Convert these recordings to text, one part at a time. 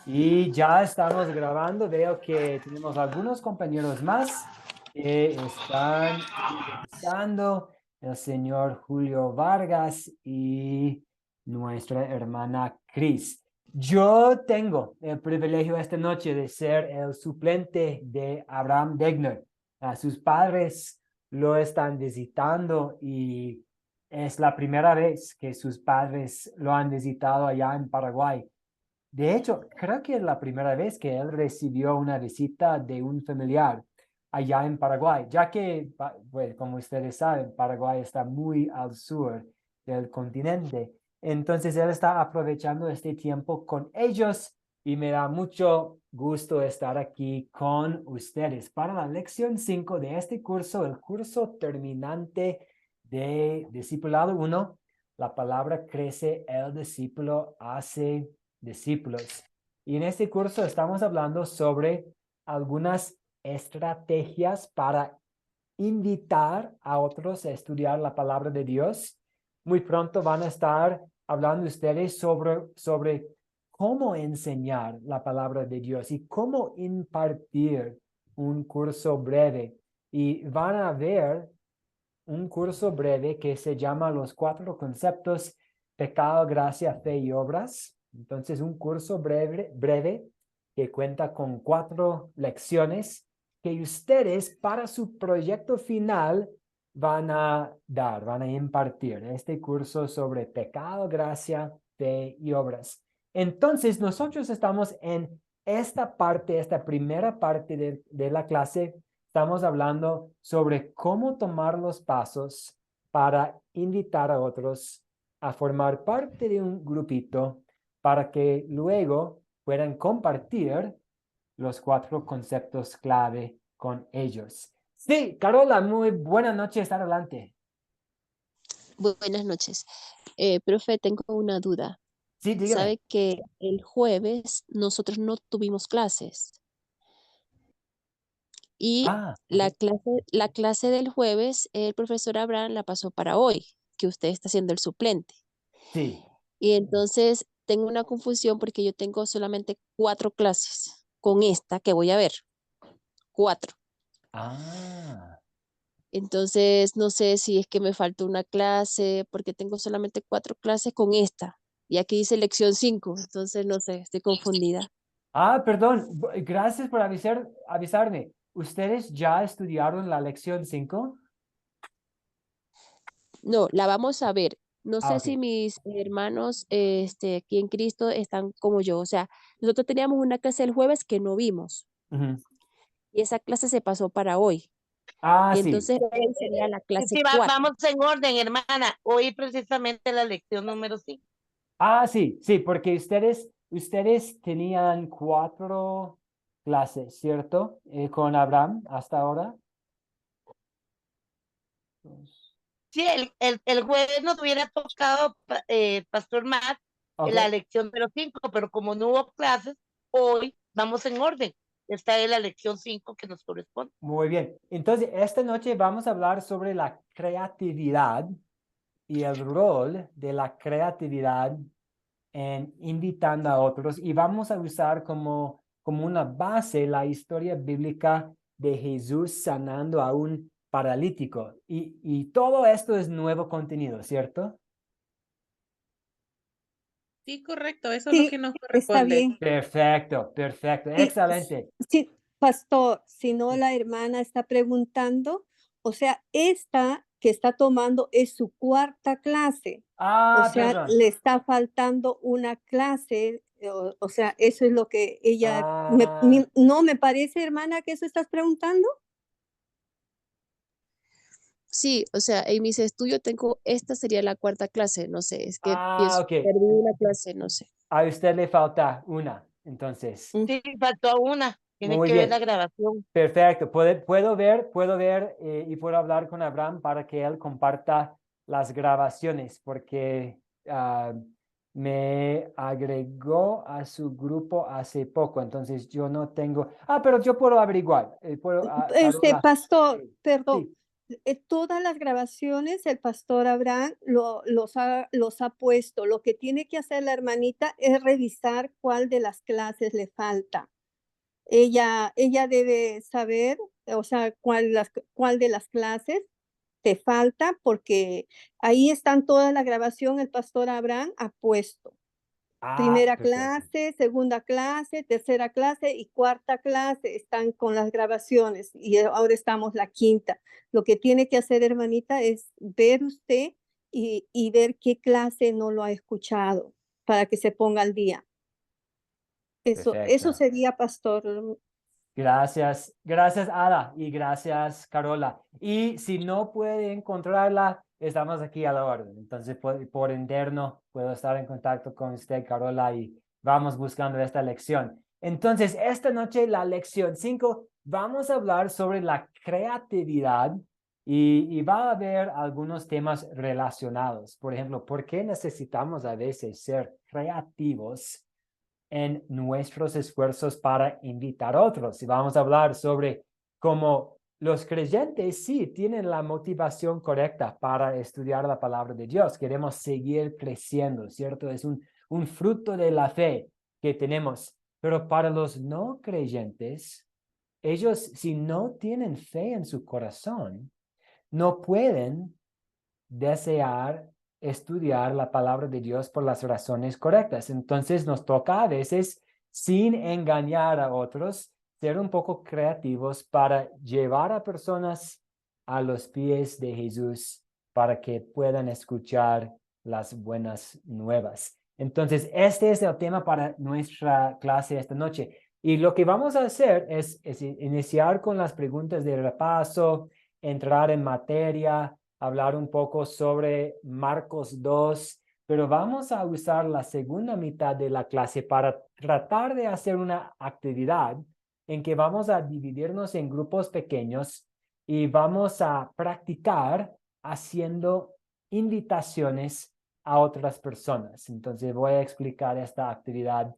Y ya estamos grabando. Veo que tenemos algunos compañeros más que están ingresando. El señor Julio Vargas y nuestra hermana Cris. Yo tengo el privilegio esta noche de ser el suplente de Abraham Degner. A sus padres lo están visitando y es la primera vez que sus padres lo han visitado allá en Paraguay. De hecho, creo que es la primera vez que él recibió una visita de un familiar allá en Paraguay, ya que, pues, como ustedes saben, Paraguay está muy al sur del continente. Entonces, él está aprovechando este tiempo con ellos y me da mucho gusto estar aquí con ustedes para la lección 5 de este curso, el curso terminante de Discipulado 1. La palabra crece, el discípulo hace discípulos. Y en este curso estamos hablando sobre algunas estrategias para invitar a otros a estudiar la palabra de Dios. Muy pronto van a estar hablando ustedes sobre cómo enseñar la palabra de Dios y cómo impartir un curso breve. Y van a ver un curso breve que se llama Los Cuatro Conceptos: Pecado, Gracia, Fe y Obras. Entonces, un curso breve que cuenta con 4 lecciones que ustedes para su proyecto final van a dar, van a impartir este curso sobre pecado, gracia, fe y obras. Entonces, nosotros estamos en esta parte, esta primera parte de la clase. Estamos hablando sobre cómo tomar los pasos para invitar a otros a formar parte de un grupito para que luego puedan compartir los 4 conceptos clave con ellos. Sí, Carola, muy buena noche, estar adelante. Buenas noches. Profe, tengo una duda. Sí, dígame. Sabe que el jueves nosotros no tuvimos clases y Ah, ok. la clase del jueves el profesor Abraham la pasó para hoy, que usted está siendo el suplente. Sí. Y entonces tengo una confusión porque yo tengo solamente 4 clases con esta que voy a ver, 4. Ah. Entonces no sé si es que me falta una clase porque tengo solamente 4 clases con esta. Y aquí dice lección 5, entonces no sé, estoy confundida. Perdón. Gracias por avisarme. ¿Ustedes ya estudiaron la lección 5? No, la vamos a ver. No sé Ok. si mis hermanos aquí en Cristo están como yo. O sea, nosotros teníamos una clase el jueves que no vimos Ujú. y esa clase se pasó para hoy. Y Sí. entonces hoy sería la clase Sí, 4. vamos en orden, hermana. Hoy precisamente la lección número 5. Sí, porque ustedes tenían 4 clases, ¿cierto? Con Abraham hasta ahora. Dos. Sí, el jueves nos hubiera tocado, Pastor Matt, la Ok, lección número 5, pero como no hubo clases, hoy vamos en orden. Esta es la lección 5 que nos corresponde. muy bien. Entonces, esta noche vamos a hablar sobre la creatividad y el rol de la creatividad en invitando a otros, y vamos a usar como una base la historia bíblica de Jesús sanando a un paralítico. Y todo esto es nuevo contenido, ¿cierto? Sí, correcto, eso es lo que Sí, nos está corresponde. bien. Perfecto, perfecto, Sí, excelente. sí, pastor, si no la hermana está preguntando, o sea, esta que está tomando es su cuarta clase, o sea, Perdón. le está faltando una clase, o sea, eso es lo que ella, Ah, ¿no me parece, hermana, que eso estás preguntando? Sí, o sea, en mis estudios tengo, esta sería la 4 clase, no sé, es que pienso, ok. perdí una clase, no sé. A usted le falta una, entonces. Mm. Sí, faltó una. Tiene Muy que ver la bien. grabación. Perfecto. Puedo ver y puedo hablar con Abraham para que él comparta las grabaciones, porque me agregó a su grupo hace poco, entonces yo no tengo. Pero yo puedo averiguar. Carola. Pastor, Sí, perdón, sí. todas las grabaciones el pastor Abraham los ha puesto. Lo que tiene que hacer la hermanita es revisar cuál de las clases le falta. Ella debe saber, o sea, cuál de las clases te falta, porque ahí están toda la grabación, el pastor Abraham ha puesto. Primera Perfecto. clase, segunda clase, tercera clase y cuarta clase están con las grabaciones y ahora estamos la quinta. Lo que tiene que hacer, hermanita, es ver usted y ver qué clase no lo ha escuchado para que se ponga al día. Eso Perfecto. sería, pastor. Gracias, gracias Ada y gracias Carola. Y si no puede encontrarla, estamos aquí a la orden. Entonces por interno puedo estar en contacto con usted, Carola, y vamos buscando esta lección. Entonces, esta noche, la lección 5, vamos a hablar sobre la creatividad y va a haber algunos temas relacionados. Por ejemplo, ¿por qué necesitamos a veces ser creativos en nuestros esfuerzos para invitar a otros? Y vamos a hablar sobre cómo los creyentes sí tienen la motivación correcta para estudiar la palabra de Dios. Queremos seguir creciendo, ¿cierto? Es un fruto de la fe que tenemos. Pero para los no creyentes, ellos, si no tienen fe en su corazón, no pueden desear estudiar la palabra de Dios por las razones correctas. Entonces nos toca a veces, sin engañar a otros, ser un poco creativos para llevar a personas a los pies de Jesús para que puedan escuchar las buenas nuevas. Entonces, este es el tema para nuestra clase esta noche. Y lo que vamos a hacer es iniciar con las preguntas de repaso, entrar en materia, hablar un poco sobre Marcos 2, pero vamos a usar la segunda mitad de la clase para tratar de hacer una actividad en que vamos a dividirnos en grupos pequeños y vamos a practicar haciendo invitaciones a otras personas. Entonces voy a explicar esta actividad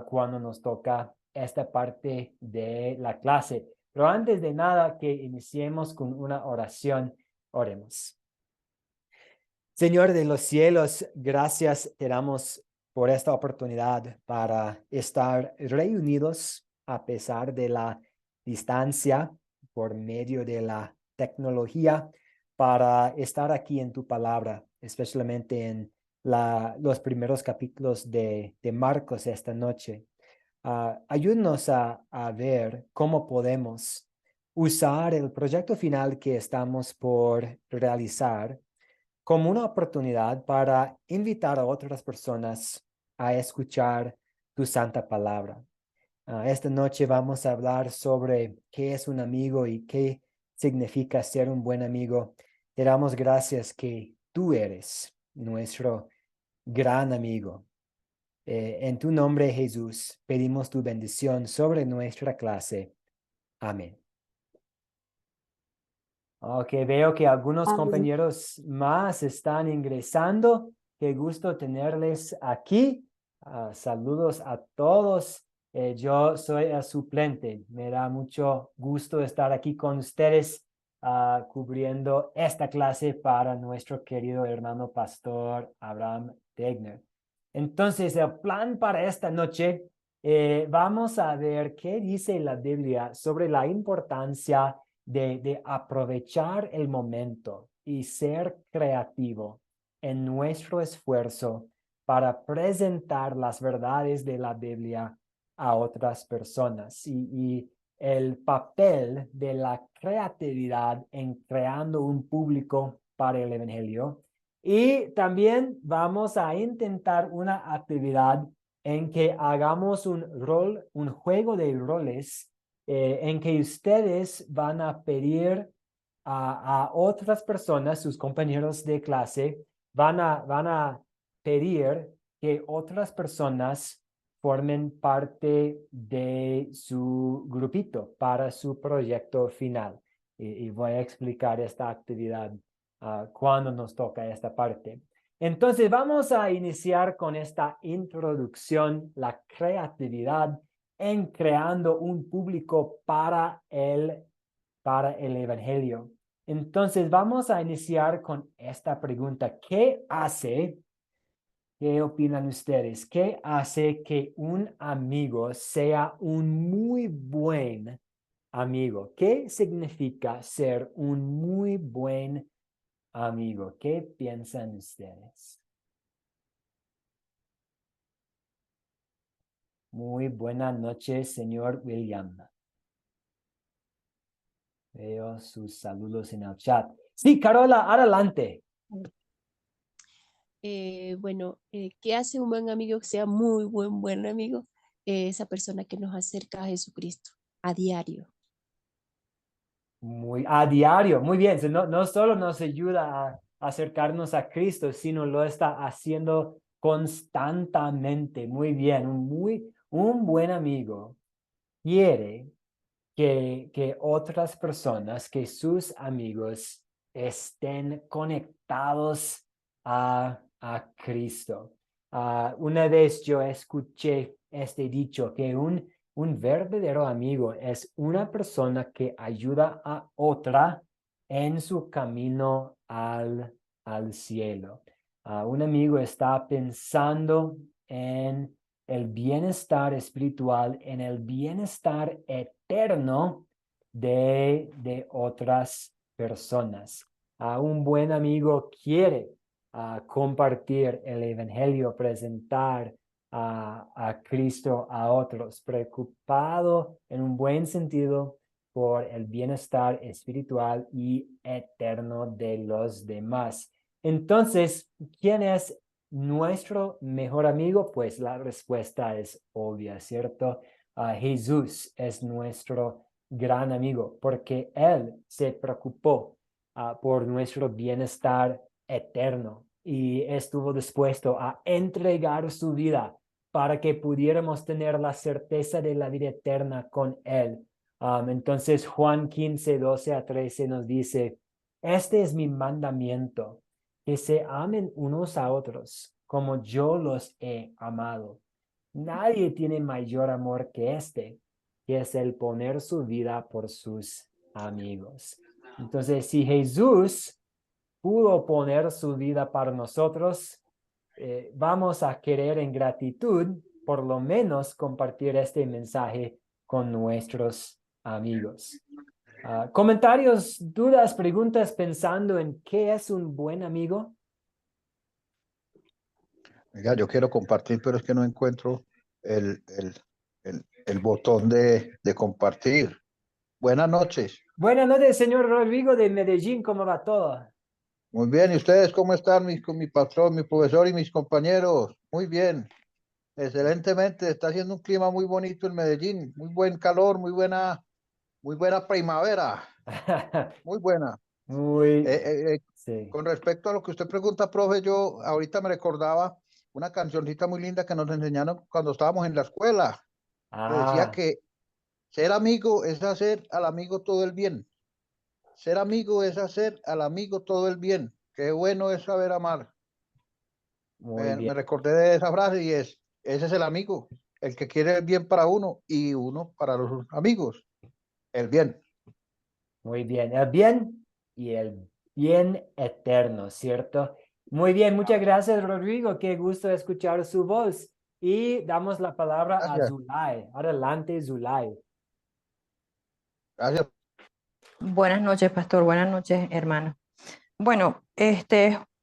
cuando nos toca esta parte de la clase. Pero antes de nada, que iniciemos con una oración. Oremos. Señor de los cielos, gracias te damos por esta oportunidad para estar reunidos a pesar de la distancia por medio de la tecnología, para estar aquí en tu palabra, especialmente en los primeros capítulos de Marcos esta noche. Ayúdanos a ver cómo podemos usar el proyecto final que estamos por realizar como una oportunidad para invitar a otras personas a escuchar tu santa palabra. Esta noche vamos a hablar sobre qué es un amigo y qué significa ser un buen amigo. Te damos gracias que tú eres nuestro gran amigo. En tu nombre, Jesús, pedimos tu bendición sobre nuestra clase. Amén. Ok, veo que algunos Amén. compañeros más están ingresando. Qué gusto tenerles aquí. Saludos a todos. Yo soy el suplente. Me da mucho gusto estar aquí con ustedes cubriendo esta clase para nuestro querido hermano pastor Abraham Degner. Entonces, el plan para esta noche, vamos a ver qué dice la Biblia sobre la importancia de aprovechar el momento y ser creativo en nuestro esfuerzo para presentar las verdades de la Biblia a otras personas y el papel de la creatividad en creando un público para el evangelio. Y también vamos a intentar una actividad en que hagamos un juego de roles en que ustedes van a pedir a otras personas, sus compañeros de clase, van a pedir que otras personas formen parte de su grupito para su proyecto final. Y voy a explicar esta actividad cuando nos toca esta parte. Entonces vamos a iniciar con esta introducción, la creatividad en creando un público para el evangelio. Entonces vamos a iniciar con esta pregunta. ¿Qué opinan ustedes? ¿Qué hace que un amigo sea un muy buen amigo? ¿Qué significa ser un muy buen amigo? ¿Qué piensan ustedes? Muy buenas noches, señor William. Veo sus saludos en el chat. Sí, Carola, adelante. Bueno, ¿qué hace un buen amigo que sea muy buen amigo? Esa persona que nos acerca a Jesucristo a diario. Muy a diario, muy bien. No solo nos ayuda a acercarnos a Cristo, sino lo está haciendo constantemente. Muy bien, un buen amigo quiere que otras personas, que sus amigos estén conectados a Cristo. Una vez yo escuché este dicho, que un verdadero amigo es una persona que ayuda a otra en su camino al cielo. Un amigo está pensando en el bienestar espiritual, en el bienestar eterno de otras personas. Un buen amigo quiere compartir el evangelio, presentar a Cristo a otros, preocupado en un buen sentido por el bienestar espiritual y eterno de los demás. Entonces, ¿quién es nuestro mejor amigo? Pues la respuesta es obvia, ¿cierto? Jesús es nuestro gran amigo porque Él se preocupó por nuestro bienestar eterno y estuvo dispuesto a entregar su vida para que pudiéramos tener la certeza de la vida eterna con Él. Entonces Juan 15, 12 a 13 nos dice, este es mi mandamiento, que se amen unos a otros como yo los he amado. Nadie tiene mayor amor que este, que es el poner su vida por sus amigos. Entonces, si Jesús pudo poner su vida para nosotros, vamos a querer en gratitud, por lo menos, compartir este mensaje con nuestros amigos. Comentarios, dudas, preguntas pensando en qué es un buen amigo. Oiga, yo quiero compartir, pero es que no encuentro el botón de compartir. Buenas noches. Buenas noches, señor Rodrigo de Medellín. ¿Cómo va todo? Muy bien. ¿Y ustedes cómo están? Con mi patrón, mi profesor y mis compañeros. Muy bien. Excelentemente. Está haciendo un clima muy bonito en Medellín. Muy buen calor, muy buena primavera. Muy buena. Muy, sí. Con respecto a lo que usted pregunta, profe, yo ahorita me recordaba una cancioncita muy linda que nos enseñaron cuando estábamos en la escuela, que decía que ser amigo es hacer al amigo todo el bien. Ser amigo es hacer al amigo todo el bien. Qué bueno es saber amar. Muy bien. Me recordé de esa frase y ese es el amigo, el que quiere el bien para uno y uno para los amigos, el bien. Muy bien. El bien y el bien eterno, ¿cierto? Muy bien. Muchas gracias, Rodrigo. Qué gusto escuchar su voz. Y damos la palabra a Gracias. Zulay. Adelante, Zulay. Gracias. Buenas noches, pastor. Buenas noches, hermano. Bueno,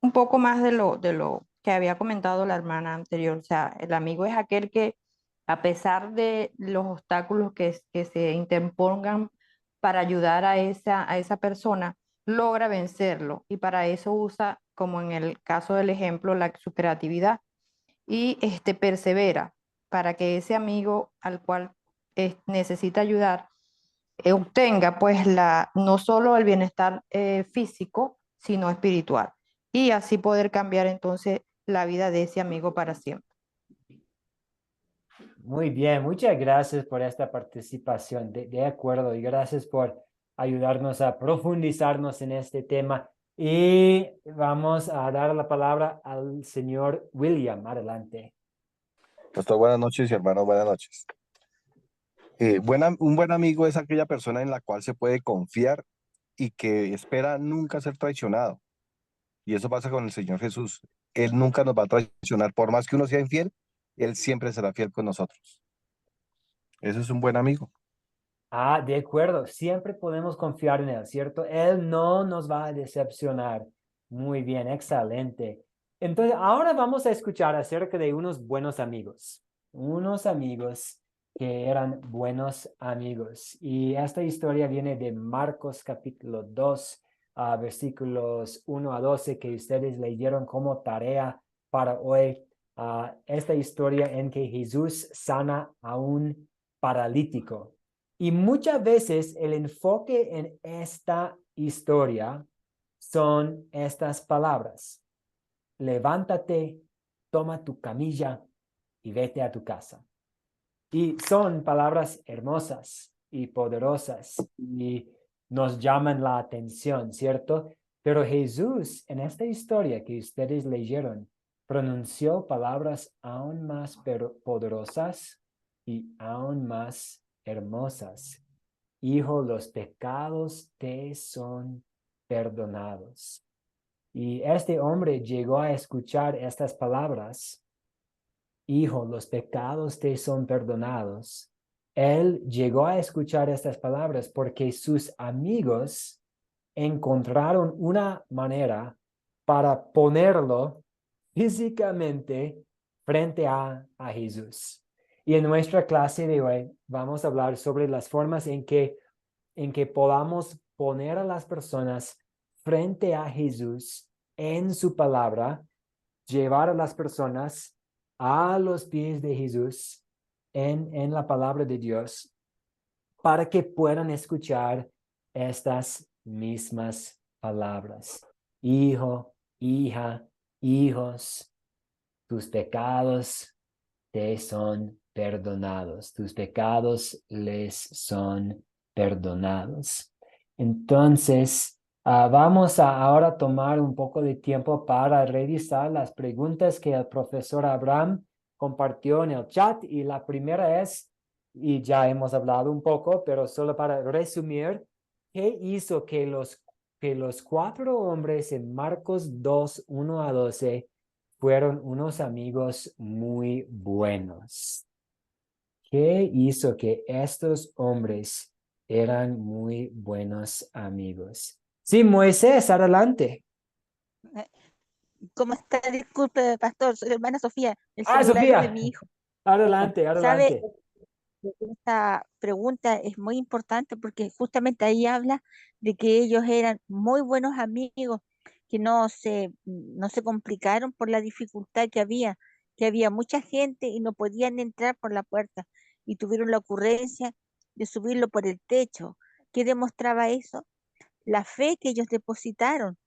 un poco más de lo que había comentado la hermana anterior. O sea, el amigo es aquel que, a pesar de los obstáculos que se interpongan para ayudar a esa persona, logra vencerlo. Y para eso usa, como en el caso del ejemplo, su creatividad y persevera para que ese amigo al cual necesita ayudar obtenga pues no solo el bienestar físico, sino espiritual. Y así poder cambiar entonces la vida de ese amigo para siempre. Muy bien. Muchas gracias por esta participación. De acuerdo. Y gracias por ayudarnos a profundizarnos en este tema. Y vamos a dar la palabra al señor William. Adelante. Pastor, buenas noches y hermanos, buenas noches. Un buen amigo es aquella persona en la cual se puede confiar y que espera nunca ser traicionado. Y eso pasa con el Señor Jesús. Él nunca nos va a traicionar. Por más que uno sea infiel, Él siempre será fiel con nosotros. Eso es un buen amigo. Ah, de acuerdo. Siempre podemos confiar en Él, ¿cierto? Él no nos va a decepcionar. Muy bien, excelente. Entonces, ahora vamos a escuchar acerca de unos buenos amigos. Unos amigos que eran buenos amigos. Y esta historia viene de Marcos capítulo 2, versículos 1 a 12, que ustedes leyeron como tarea para hoy. Esta historia en que Jesús sana a un paralítico. Y muchas veces el enfoque en esta historia son estas palabras: levántate, toma tu camilla y vete a tu casa. Y son palabras hermosas y poderosas y nos llaman la atención, ¿cierto? Pero Jesús, en esta historia que ustedes leyeron, pronunció palabras aún más poderosas y aún más hermosas. Hijo, los pecados te son perdonados. Y este hombre llegó a escuchar estas palabras: Hijo, los pecados te son perdonados. Él llegó a escuchar estas palabras porque sus amigos encontraron una manera para ponerlo físicamente frente a Jesús. Y en nuestra clase de hoy vamos a hablar sobre las formas en que podamos poner a las personas frente a Jesús en su palabra, llevar a las personas a los pies de Jesús en la palabra de Dios, para que puedan escuchar estas mismas palabras. Hijo, hija, hijos, tus pecados te son perdonados. Tus pecados les son perdonados. Entonces, vamos a ahora tomar un poco de tiempo para revisar las preguntas que el profesor Abraham compartió en el chat. Y la primera es, y ya hemos hablado un poco, pero solo para resumir, ¿qué hizo que los 4 hombres en Marcos 2, 1 a 12 fueron unos amigos muy buenos? ¿Qué hizo que estos hombres eran muy buenos amigos? Sí, Moisés, adelante. ¿Cómo está? Disculpe, pastor, soy la hermana Sofía. El celular es de Sofía, mi hijo. adelante, ¿Sabe? adelante. Esta pregunta es muy importante porque justamente ahí habla de que ellos eran muy buenos amigos, que no se complicaron por la dificultad que había mucha gente y no podían entrar por la puerta y tuvieron la ocurrencia de subirlo por el techo. ¿Qué demostraba eso? La fe que ellos depositaron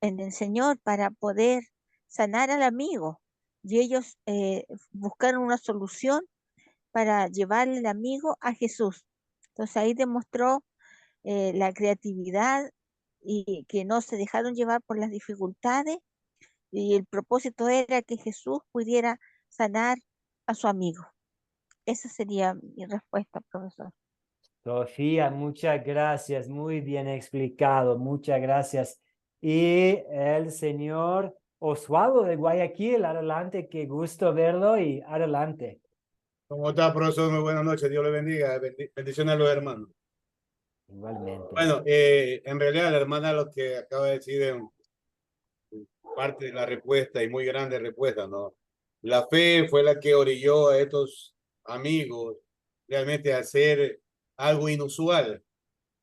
en el Señor para poder sanar al amigo. Y ellos buscaron una solución para llevarle al amigo a Jesús. Entonces ahí demostró la creatividad y que no se dejaron llevar por las dificultades y el propósito era que Jesús pudiera sanar a su amigo. Esa sería mi respuesta, profesor. Sofía, muchas gracias, muy bien explicado, muchas gracias. Y el señor Osvaldo de Guayaquil, adelante, qué gusto verlo y adelante. ¿Cómo está, profesor? Muy buenas noches. Dios le bendiga. Bendiciones a los hermanos. Igualmente. Bueno, en realidad la hermana lo que acaba de decir es parte de la respuesta y muy grande respuesta, ¿no? La fe fue la que orilló a estos amigos realmente a hacer algo inusual,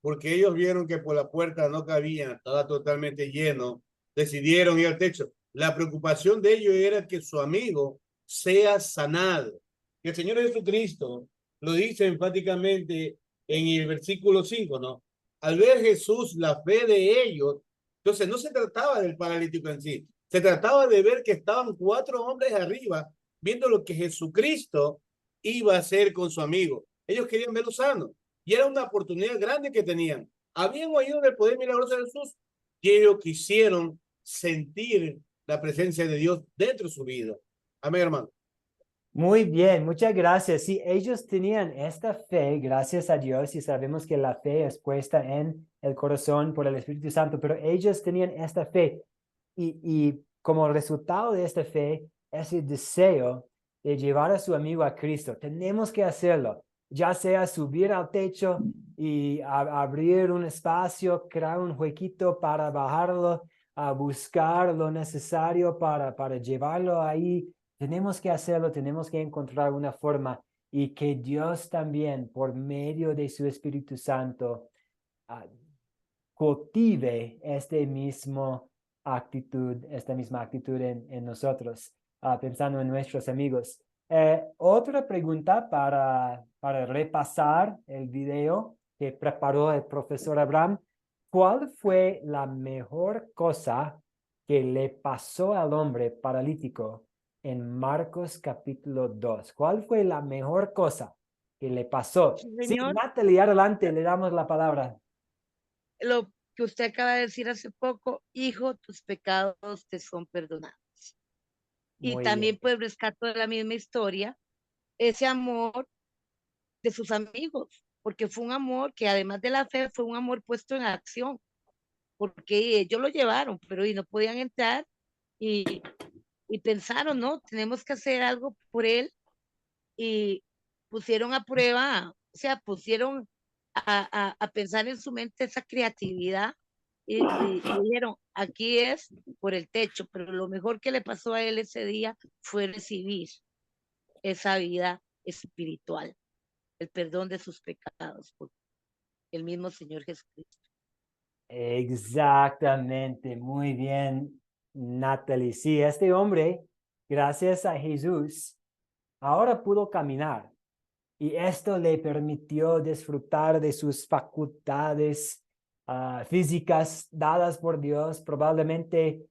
porque ellos vieron que por la puerta no cabían, estaba totalmente lleno, decidieron ir al techo. La preocupación de ellos era que su amigo sea sanado. Y el Señor Jesucristo lo dice enfáticamente en el versículo 5, ¿no? Al ver Jesús la fe de ellos, entonces no se trataba del paralítico en sí, se trataba de ver que estaban 4 hombres arriba viendo lo que Jesucristo iba a hacer con su amigo. Ellos querían verlo sano y era una oportunidad grande que tenían. Habían oído del poder milagroso de Jesús y ellos quisieron sentir la presencia de Dios dentro de su vida. Amén, hermano. Muy bien, muchas gracias. Sí, ellos tenían esta fe, gracias a Dios, y sabemos que la fe es puesta en el corazón por el Espíritu Santo, pero ellos tenían esta fe y como resultado de esta fe, ese deseo de llevar a su amigo a Cristo. Tenemos que hacerlo, ya sea subir al techo y abrir un espacio, crear un huequito para bajarlo, a buscar lo necesario para llevarlo ahí. Tenemos que hacerlo, tenemos que encontrar una forma y que Dios también, por medio de su Espíritu Santo, ah, cultive esta misma actitud en nosotros, pensando en nuestros amigos. Otra pregunta para repasar el video que preparó el profesor Abraham. ¿Cuál fue la mejor cosa que le pasó al hombre paralítico en Marcos capítulo 2? ¿Cuál fue la mejor cosa que le pasó? Sí, Señor, Natalie, adelante, le damos la palabra. lo que usted acaba de decir hace poco, hijo, tus pecados te son perdonados. Y Muy bien. también pues rescato de la misma historia ese amor de sus amigos, porque fue un amor que además de la fe fue un amor puesto en acción, porque ellos lo llevaron, pero y no podían entrar y, y pensaron, no, tenemos que hacer algo por él y pusieron a prueba, o sea, pusieron a pensar en su mente esa creatividad y dijeron, aquí es por el techo, pero lo mejor que le pasó a él ese día fue recibir esa vida espiritual, el perdón de sus pecados por el mismo Señor Jesucristo. Exactamente, muy bien, Natalie. Sí, este hombre, gracias a Jesús, ahora pudo caminar y esto le permitió disfrutar de sus facultades físicas dadas por Dios. Probablemente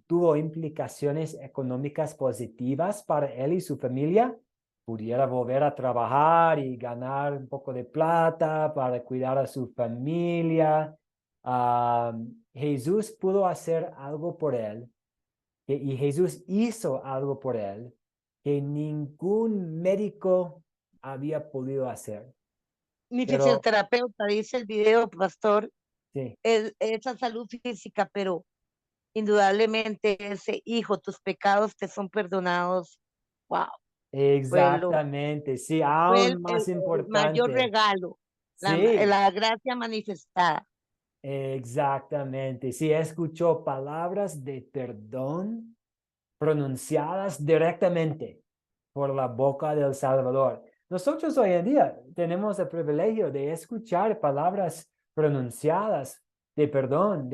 tuvo implicaciones económicas positivas para él y su familia. Pudiera volver a trabajar y ganar un poco de plata para cuidar a su familia. Jesús pudo hacer algo por él y Jesús hizo algo por él que ningún médico había podido hacer. Mi Pero fisioterapeuta dice el video, pastor, sí, esa salud física, pero indudablemente ese hijo, tus pecados te son perdonados. Wow, exactamente, sí, fue aún más el mayor importante. regalo, Sí, la gracia manifestada. exactamente, sí, escuchó palabras de perdón pronunciadas directamente por la boca del Salvador. Nosotros hoy en día tenemos el privilegio de escuchar palabras pronunciadas de perdón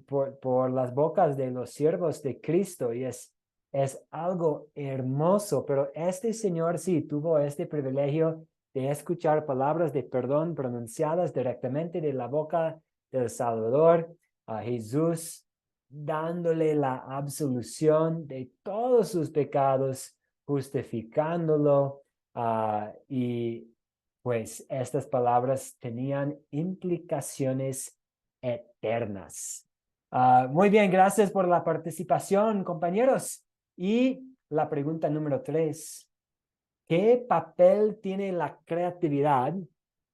por las bocas de los siervos de Cristo y es algo hermoso, pero este Señor sí tuvo este privilegio de escuchar palabras de perdón pronunciadas directamente de la boca del Salvador, a Jesús dándole la absolución de todos sus pecados, justificándolo, y pues estas palabras tenían implicaciones eternas. Muy bien, gracias por la participación, compañeros. Y la pregunta número 3. ¿Qué papel tiene la creatividad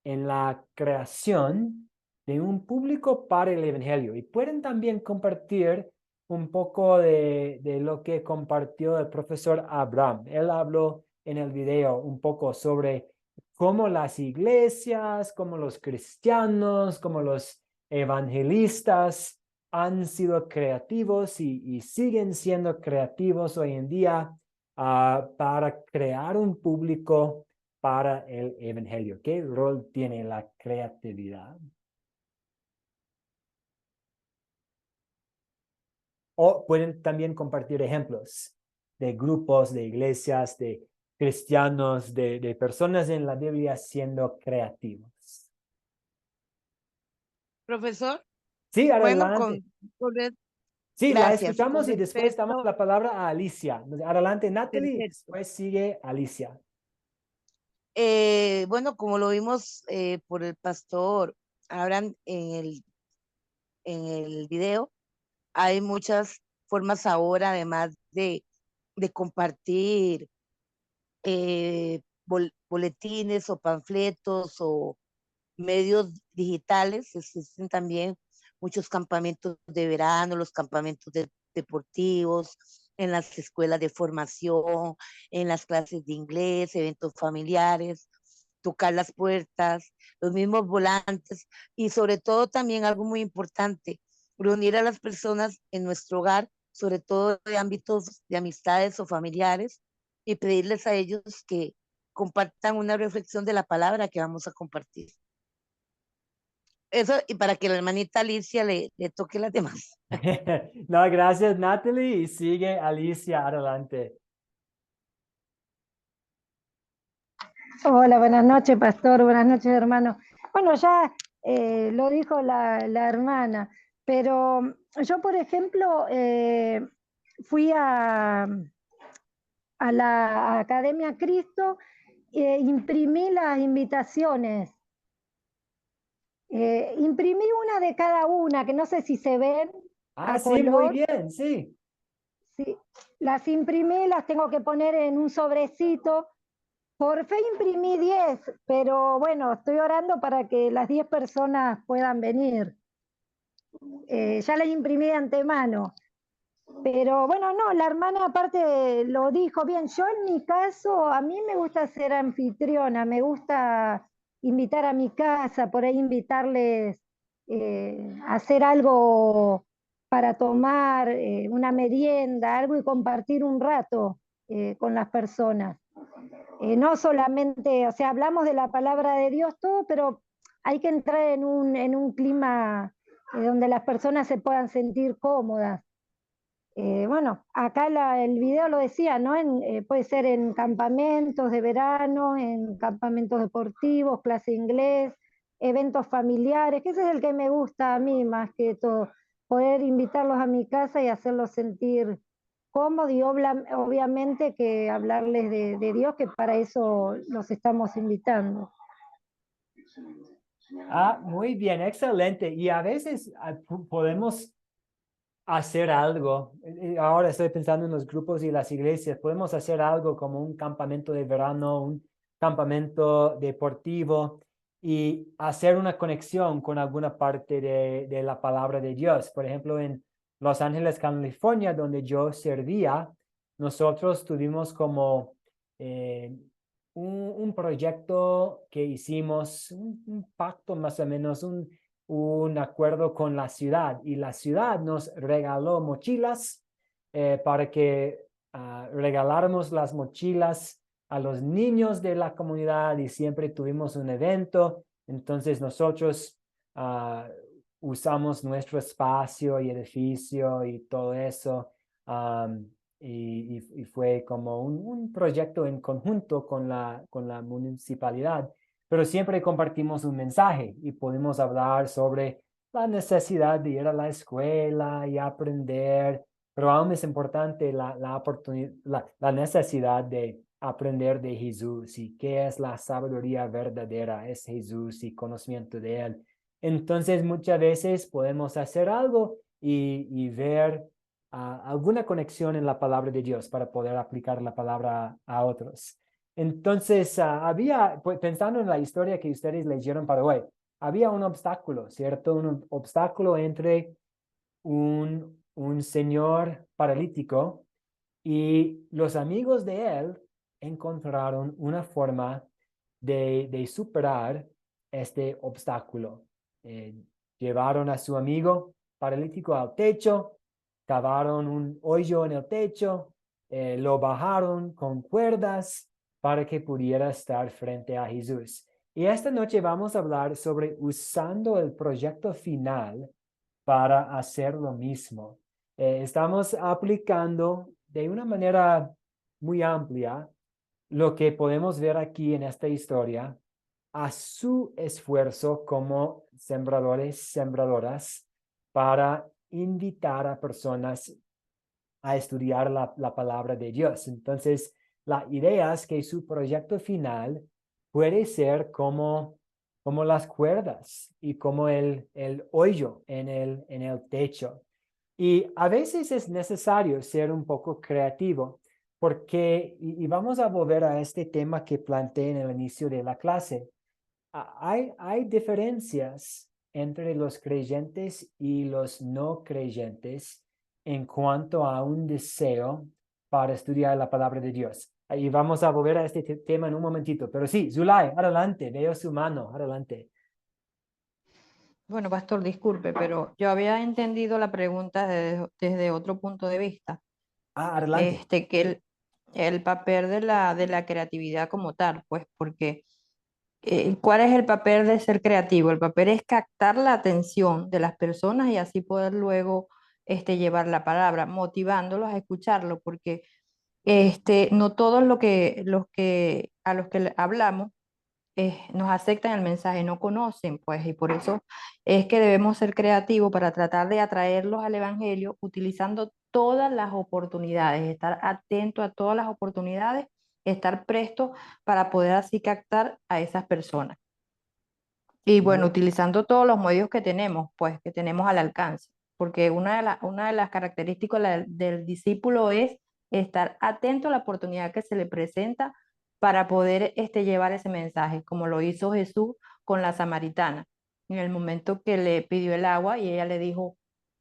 en la creación de un público para el Evangelio? Y pueden también compartir un poco de lo que compartió el profesor Abraham. Él habló en el video un poco sobre cómo las iglesias, cómo los cristianos, cómo los evangelistas han sido creativos y siguen siendo creativos hoy en día para crear un público para el evangelio. ¿Qué rol tiene la creatividad? O pueden también compartir ejemplos de grupos, de iglesias, de cristianos, de personas en la Biblia siendo creativos. Profesor, Sí, bueno, adelante. Sí, la gracias. escuchamos Con y después damos respecto, la palabra a Alicia. Adelante, Natalie, y perfecto. después sigue Alicia. Bueno, como lo vimos por el pastor Abraham en el video, hay muchas formas ahora, además de compartir boletines o panfletos o medios digitales. Existen también muchos campamentos de verano, los campamentos deportivos, en las escuelas de formación, en las clases de inglés, eventos familiares, tocar las puertas, los mismos volantes y sobre todo también algo muy importante, reunir a las personas en nuestro hogar, sobre todo de ámbitos de amistades o familiares, y pedirles a ellos que compartan una reflexión de la palabra que vamos a compartir. Eso, y para que la hermanita Alicia le toque las demás. No, gracias, Natalie. Y sigue Alicia, adelante. Hola, buenas noches, pastor. Buenas noches, hermano. Bueno, ya lo dijo la hermana, pero yo, por ejemplo, fui a la Academia Cristo, imprimí las invitaciones. Imprimí una de cada una, que no sé si se ven Ah, a sí, muy color. bien, sí. Sí, las imprimí, las tengo que poner en un sobrecito. Por fe imprimí 10, pero bueno, estoy orando para que las 10 personas puedan venir. Ya las imprimí de antemano. Pero bueno, no, la hermana aparte lo dijo bien. Yo en mi caso, a mí me gusta ser anfitriona, me gusta invitar a mi casa, por ahí invitarles a hacer algo para tomar, una merienda, algo y compartir un rato con las personas. No solamente, o sea, hablamos de la palabra de Dios todo, pero hay que entrar en un clima donde las personas se puedan sentir cómodas. Bueno, acá el video lo decía, ¿no? Puede ser en campamentos de verano, en campamentos deportivos, clase de inglés, eventos familiares, que ese es el que me gusta a mí más que todo, poder invitarlos a mi casa y hacerlos sentir cómodos y obviamente que hablarles de Dios, que para eso los estamos invitando. Ah, muy bien, excelente. Y a veces podemos hacer algo. Ahora estoy pensando en los grupos y las iglesias. Podemos hacer algo como un campamento de verano, un campamento deportivo y hacer una conexión con alguna parte de la palabra de Dios. Por ejemplo, en Los Ángeles, California, donde yo servía, nosotros tuvimos como un proyecto que hicimos, un pacto más o menos, un acuerdo con la ciudad y la ciudad nos regaló mochilas para que regaláramos las mochilas a los niños de la comunidad y siempre tuvimos un evento. Entonces nosotros usamos nuestro espacio y edificio y todo eso. Y fue como un proyecto en conjunto con la municipalidad, pero siempre compartimos un mensaje y podemos hablar sobre la necesidad de ir a la escuela y aprender, pero aún es importante la necesidad de aprender de Jesús y qué es la sabiduría verdadera, es Jesús y conocimiento de Él. Entonces muchas veces podemos hacer algo y ver alguna conexión en la palabra de Dios para poder aplicar la palabra a otros. Entonces, pensando en la historia que ustedes leyeron para hoy, había un obstáculo, ¿cierto? Un obstáculo entre un señor paralítico y los amigos de él encontraron una forma de superar este obstáculo. Llevaron a su amigo paralítico al techo, cavaron un hoyo en el techo, lo bajaron con cuerdas para que pudiera estar frente a Jesús. Y esta noche vamos a hablar sobre usando el proyecto final para hacer lo mismo. Estamos aplicando de una manera muy amplia lo que podemos ver aquí en esta historia a su esfuerzo como sembradores, sembradoras, para invitar a personas a estudiar la palabra de Dios. Entonces, la idea es que su proyecto final puede ser como las cuerdas y como el hoyo en el techo. Y a veces es necesario ser un poco creativo, porque, y vamos a volver a este tema que planteé en el inicio de la clase. Hay diferencias entre los creyentes y los no creyentes en cuanto a un deseo para estudiar la palabra de Dios. Y vamos a volver a este tema en un momentito. Pero sí, Zulay, adelante, veo su mano, adelante. Bueno, pastor, disculpe, pero yo había entendido la pregunta desde otro punto de vista. Adelante. Que el papel de la creatividad como tal, pues, porque ¿cuál es el papel de ser creativo? El papel es captar la atención de las personas y así poder luego llevar la palabra, motivándolos a escucharlo, porque no todos a los que le hablamos nos aceptan el mensaje, no conocen, pues, y por eso es que debemos ser creativos para tratar de atraerlos al Evangelio utilizando todas las oportunidades, estar atento a todas las oportunidades, estar presto para poder así captar a esas personas. Y bueno, utilizando todos los medios que tenemos, pues, que tenemos al alcance, porque una de las características del discípulo es estar atento a la oportunidad que se le presenta para poder llevar ese mensaje, como lo hizo Jesús con la samaritana, en el momento que le pidió el agua y ella le dijo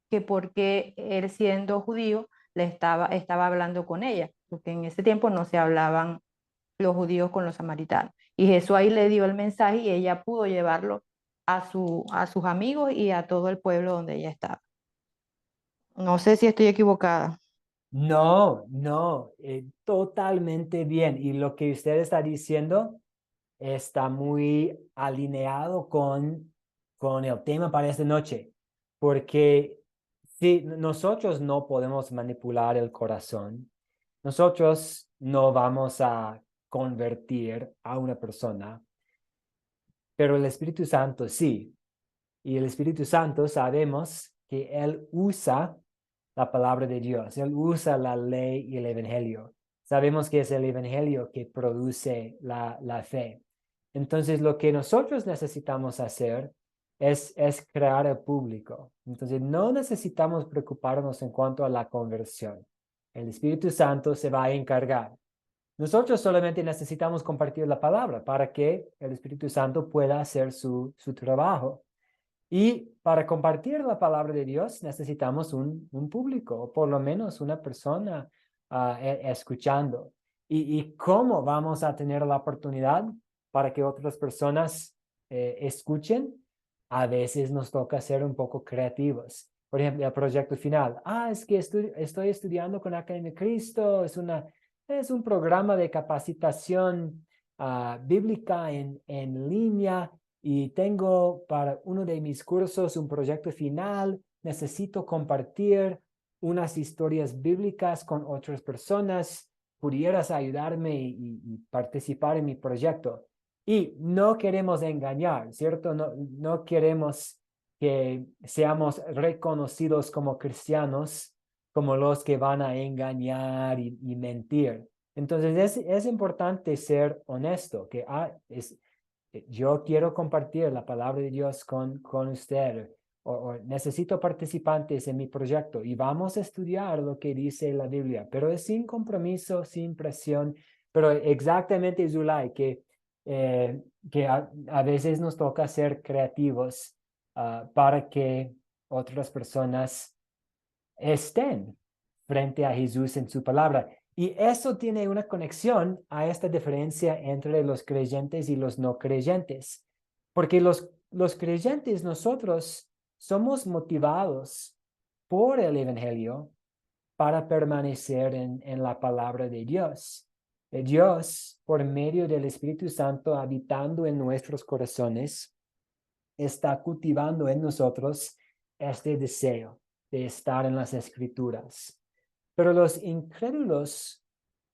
que porque él siendo judío estaba hablando con ella, porque en ese tiempo no se hablaban los judíos con los samaritanos. Y Jesús ahí le dio el mensaje y ella pudo llevarlo a sus amigos y a todo el pueblo donde ella estaba. No sé si estoy equivocada. No, no, totalmente bien. Y lo que usted está diciendo está muy alineado con el tema para esta noche, porque si nosotros no podemos manipular el corazón, nosotros no vamos a convertir a una persona, pero el Espíritu Santo sí. Y el Espíritu Santo sabemos que Él usa la palabra de Dios, Él usa la ley y el Evangelio. Sabemos que es el Evangelio que produce la fe. Entonces, lo que nosotros necesitamos hacer es crear el público. Entonces, no necesitamos preocuparnos en cuanto a la conversión. El Espíritu Santo se va a encargar. Nosotros solamente necesitamos compartir la palabra para que el Espíritu Santo pueda hacer su trabajo. Y para compartir la palabra de Dios necesitamos un público, o por lo menos una persona escuchando. ¿Y cómo vamos a tener la oportunidad para que otras personas escuchen? A veces nos toca ser un poco creativos. Por ejemplo, el proyecto final. Es que estoy estudiando con Academia Cristo. Es un programa de capacitación bíblica en línea. Y tengo para uno de mis cursos un proyecto final. Necesito compartir unas historias bíblicas con otras personas. ¿Pudieras ayudarme y participar en mi proyecto? Y no queremos engañar, ¿cierto? No queremos que seamos reconocidos como cristianos, como los que van a engañar y mentir. Entonces es importante ser honesto, que yo quiero compartir la palabra de Dios con usted, o necesito participantes en mi proyecto y vamos a estudiar lo que dice la Biblia, pero es sin compromiso, sin presión, pero exactamente, Zulay, que a veces nos toca ser creativos para que otras personas estén frente a Jesús en su palabra. Y eso tiene una conexión a esta diferencia entre los creyentes y los no creyentes. Porque los creyentes, nosotros somos motivados por el Evangelio para permanecer en la palabra de Dios. Dios, por medio del Espíritu Santo habitando en nuestros corazones, está cultivando en nosotros este deseo de estar en las Escrituras. Pero los incrédulos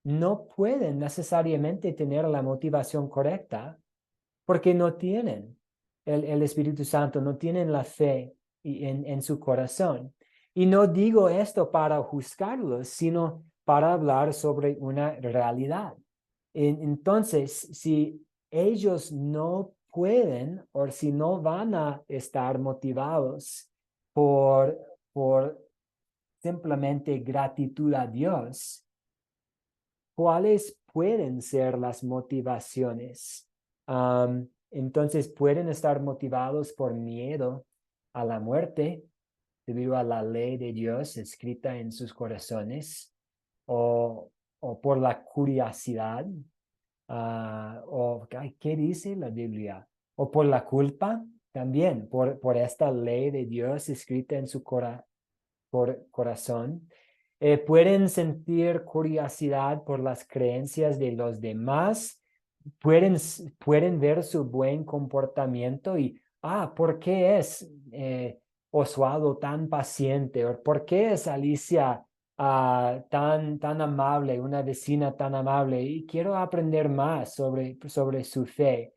no pueden necesariamente tener la motivación correcta porque no tienen el Espíritu Santo, no tienen la fe en su corazón. Y no digo esto para juzgarlos, sino para hablar sobre una realidad. Entonces, si ellos no pueden o si no van a estar motivados por simplemente gratitud a Dios, ¿cuáles pueden ser las motivaciones? Entonces, pueden estar motivados por miedo a la muerte debido a la ley de Dios escrita en sus corazones, o por la curiosidad, ¿qué dice la Biblia? O por la culpa, también, por esta ley de Dios escrita en su corazón. Pueden sentir curiosidad por las creencias de los demás, pueden ver su buen comportamiento y, ¿por qué es Oswaldo tan paciente? ¿O por qué es Alicia tan amable, una vecina tan amable? Y quiero aprender más sobre su fe.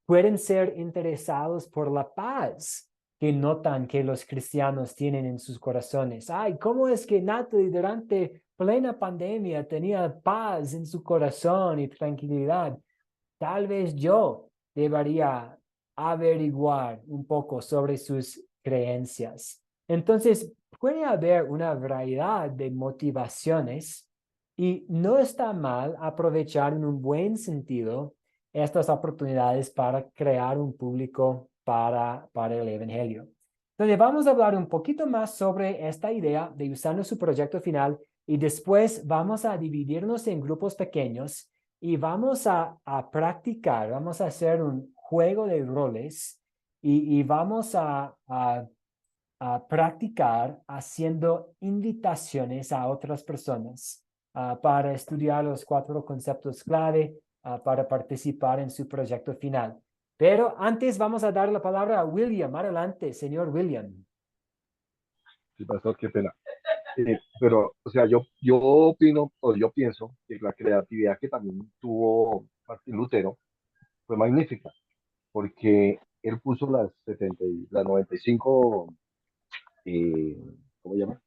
Pueden ser interesados por la paz que notan que los cristianos tienen en sus corazones. ¿Cómo es que Natalie durante plena pandemia tenía paz en su corazón y tranquilidad? Tal vez yo debería averiguar un poco sobre sus creencias. Entonces, puede haber una variedad de motivaciones y no está mal aprovechar en un buen sentido estas oportunidades para crear un público para el Evangelio. Entonces, vamos a hablar un poquito más sobre esta idea de usando su proyecto final y después vamos a dividirnos en grupos pequeños y vamos a practicar, vamos a hacer un juego de roles y vamos a practicar haciendo invitaciones a otras personas para estudiar los 4 conceptos clave para participar en su proyecto final. Pero antes vamos a dar la palabra a William. Adelante, señor William. Sí, pastor, qué pena. Pero, o sea, yo opino, o yo pienso que la creatividad que también tuvo Martín Lutero fue magnífica, porque él puso las 95, ¿cómo se llama?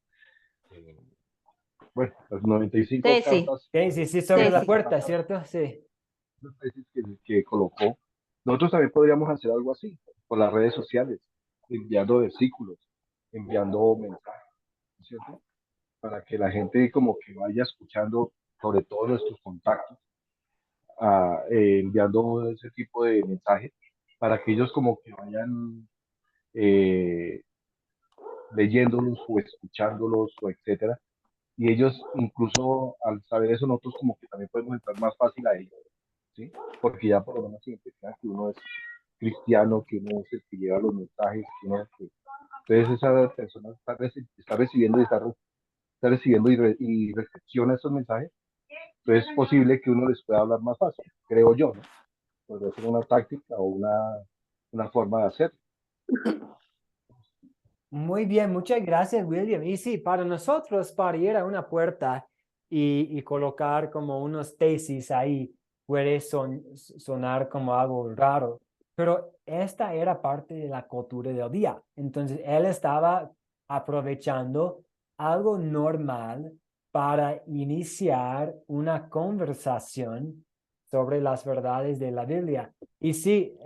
Bueno, las 95 Tesis. cartas. Sí, sobre la Tesis. puerta, ¿cierto? Sí. Las tesis que colocó. Nosotros también podríamos hacer algo así, por las redes sociales, enviando versículos, enviando mensajes, ¿cierto? Para que la gente como que vaya escuchando, sobre todo nuestros contactos, enviando ese tipo de mensajes, para que ellos como que vayan leyéndolos o escuchándolos o etcétera, y ellos incluso al saber eso nosotros como que también podemos entrar más fácil a ellos, ¿sí? Porque ya por lo menos identifican que uno es cristiano, que uno es el que lleva los mensajes, que uno es que... Entonces esa persona está recibiendo y recepciona esos mensajes, entonces es posible que uno les pueda hablar más fácil, creo yo, ¿no? Podría ser una táctica o una forma de hacer. Muy bien, muchas gracias, William. Y sí, para nosotros, para ir a una puerta y colocar como unos tesis ahí, puede sonar como algo raro, pero esta era parte de la cultura del día. Entonces, él estaba aprovechando algo normal para iniciar una conversación sobre las verdades de la Biblia. Y sí,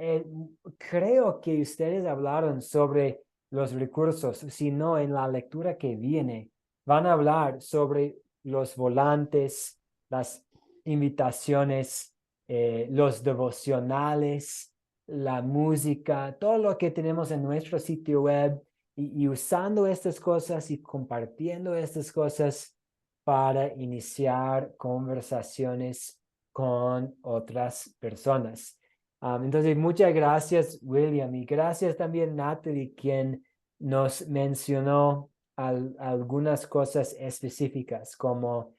creo que ustedes hablaron sobre los recursos, sino en la lectura que viene. Van a hablar sobre los volantes, las invitaciones, los devocionales, la música, todo lo que tenemos en nuestro sitio web y usando estas cosas y compartiendo estas cosas para iniciar conversaciones con otras personas. Entonces, muchas gracias, William, y gracias también, Natalie, quien nos mencionó algunas cosas específicas como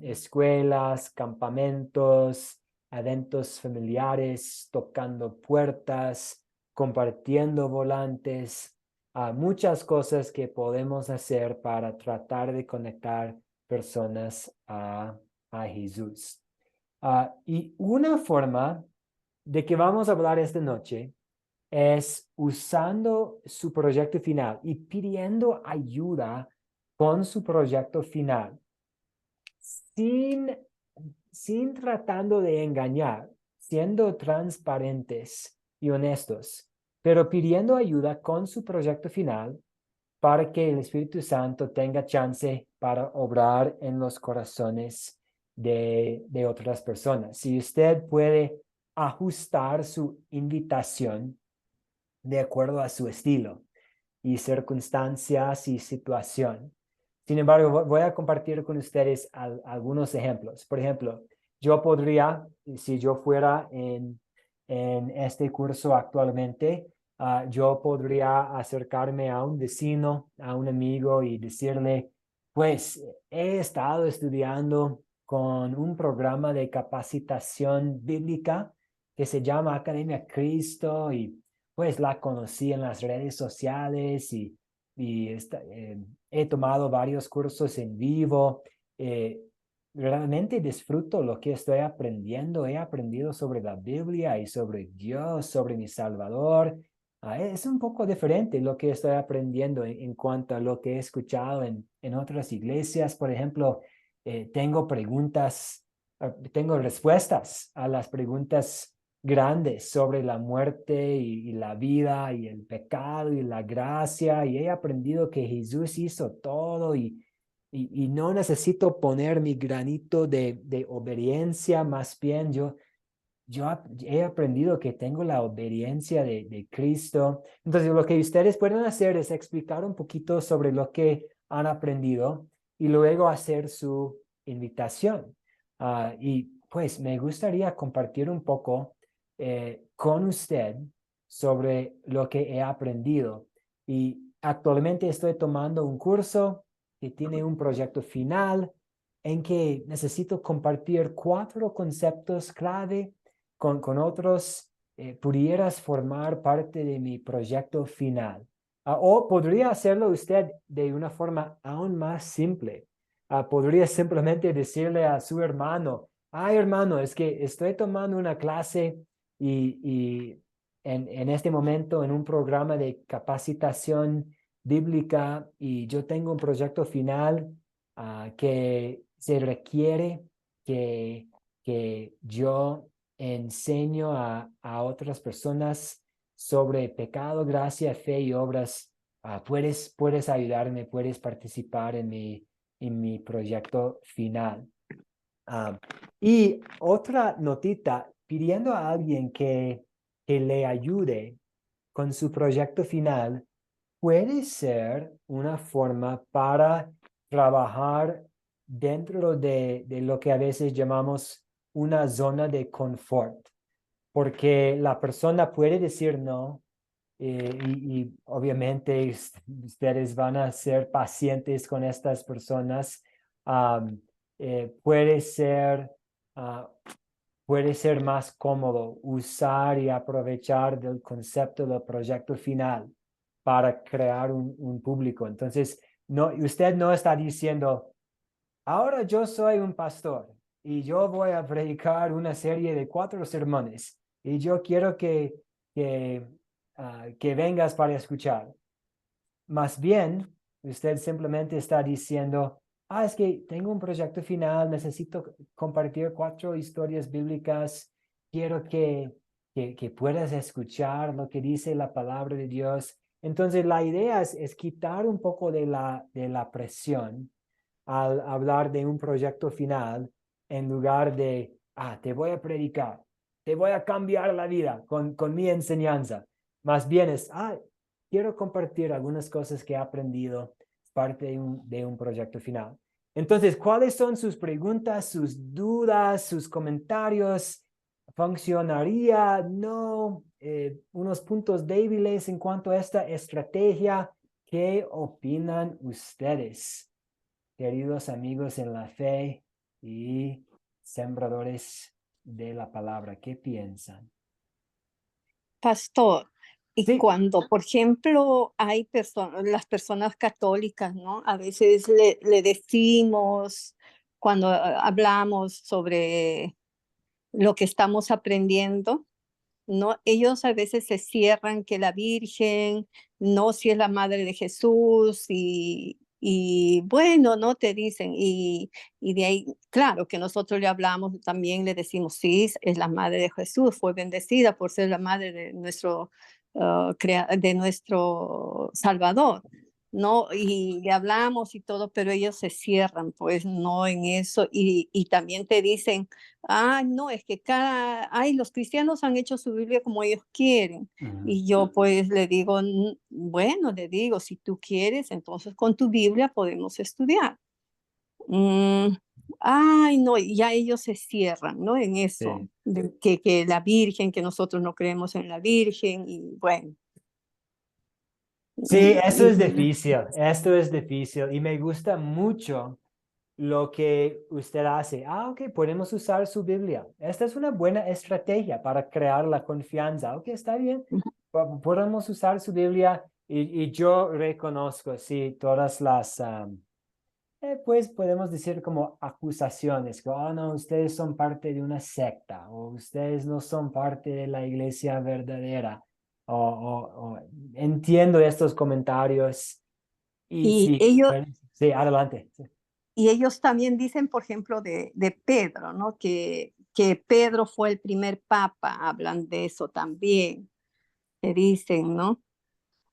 escuelas, campamentos, eventos familiares, tocando puertas, compartiendo volantes, muchas cosas que podemos hacer para tratar de conectar personas a Jesús. Y una forma de que vamos a hablar esta noche es usando su proyecto final y pidiendo ayuda con su proyecto final, sin tratando de engañar, siendo transparentes y honestos, pero pidiendo ayuda con su proyecto final para que el Espíritu Santo tenga chance para obrar en los corazones de otras personas. Si usted puede ajustar su invitación de acuerdo a su estilo y circunstancias y situación. Sin embargo, voy a compartir con ustedes algunos ejemplos. Por ejemplo, yo podría, si yo fuera en este curso actualmente, yo podría acercarme a un vecino, a un amigo y decirle, pues he estado estudiando con un programa de capacitación bíblica que se llama Academia Cristo y pues la conocí en las redes sociales y he tomado varios cursos en vivo. Realmente disfruto lo que estoy aprendiendo. He aprendido sobre la Biblia y sobre Dios, sobre mi Salvador. Es un poco diferente lo que estoy aprendiendo en cuanto a lo que he escuchado en otras iglesias. Por ejemplo, tengo tengo respuestas a las preguntas grandes sobre la muerte y la vida y el pecado y la gracia, y he aprendido que Jesús hizo todo y no necesito poner mi granito de obediencia, más bien yo he aprendido que tengo la obediencia de Cristo. Entonces, lo que ustedes pueden hacer es explicar un poquito sobre lo que han aprendido y luego hacer su invitación. Y pues me gustaría compartir un poco con usted sobre lo que he aprendido. Y actualmente estoy tomando un curso que tiene un proyecto final en que necesito compartir 4 conceptos clave con otros. Pudieras formar parte de mi proyecto final. O podría hacerlo usted de una forma aún más simple. Podría simplemente decirle a su hermano, hermano, es que estoy tomando una clase y en este momento en un programa de capacitación bíblica y yo tengo un proyecto final que se requiere que yo enseño a otras personas sobre pecado, gracia, fe y obras. Puedes ayudarme, puedes participar en mi proyecto final. Y otra notita, pidiendo a alguien que le ayude con su proyecto final, puede ser una forma para trabajar dentro de lo que a veces llamamos una zona de confort, porque la persona puede decir no, y obviamente ustedes van a ser pacientes con estas personas. Puede ser más cómodo usar y aprovechar del concepto del proyecto final para crear un público. Entonces, usted no está diciendo, ahora yo soy un pastor y yo voy a predicar una serie de 4 sermones y yo quiero que vengas para escuchar. Más bien, usted simplemente está diciendo, es que tengo un proyecto final, necesito compartir 4 historias bíblicas, quiero que puedas escuchar lo que dice la palabra de Dios. Entonces, la idea es quitar un poco de la presión al hablar de un proyecto final en lugar de, te voy a predicar, te voy a cambiar la vida con mi enseñanza. Más bien es, quiero compartir algunas cosas que he aprendido, parte de un proyecto final. Entonces, ¿cuáles son sus preguntas, sus dudas, sus comentarios? ¿Funcionaría? No. Unos puntos débiles en cuanto a esta estrategia. ¿Qué opinan ustedes, queridos amigos en la fe y sembradores de la palabra? ¿Qué piensan? Pastor, y Sí. cuando, por ejemplo, hay las personas católicas, ¿no? A veces le decimos, cuando hablamos sobre lo que estamos aprendiendo, ¿no? Ellos a veces se cierran que la Virgen, no, si es la madre de Jesús, y bueno, no te dicen, y de ahí, claro que nosotros le hablamos, también le decimos, sí, es la madre de Jesús, fue bendecida por ser la madre de nuestro Salvador, ¿no? Y le hablamos y todo, pero ellos se cierran, pues, no en eso. Y también te dicen, ay, no, es que los cristianos han hecho su Biblia como ellos quieren. Y yo pues le digo, bueno, le digo, si tú quieres, entonces con tu Biblia podemos estudiar. Ay, no, y ya ellos se cierran, ¿no? En eso, Sí. de que la Virgen, que nosotros no creemos en la Virgen, y bueno. Sí, eso es y- difícil, esto es difícil y me gusta mucho lo que usted hace. Ok, podemos usar su Biblia. Esta es una buena estrategia para crear la confianza. Ok, está bien. Podemos usar su Biblia y yo reconozco, sí, todas las, pues podemos decir como acusaciones, que, oh, no, ustedes son parte de una secta o ustedes no son parte de la iglesia verdadera. O entiendo estos comentarios y y sí, ellos, sí, adelante. Sí. Y ellos también dicen, por ejemplo, de Pedro, ¿no? Que Pedro fue el primer papa, hablan de eso también, que dicen, ¿no? Sí.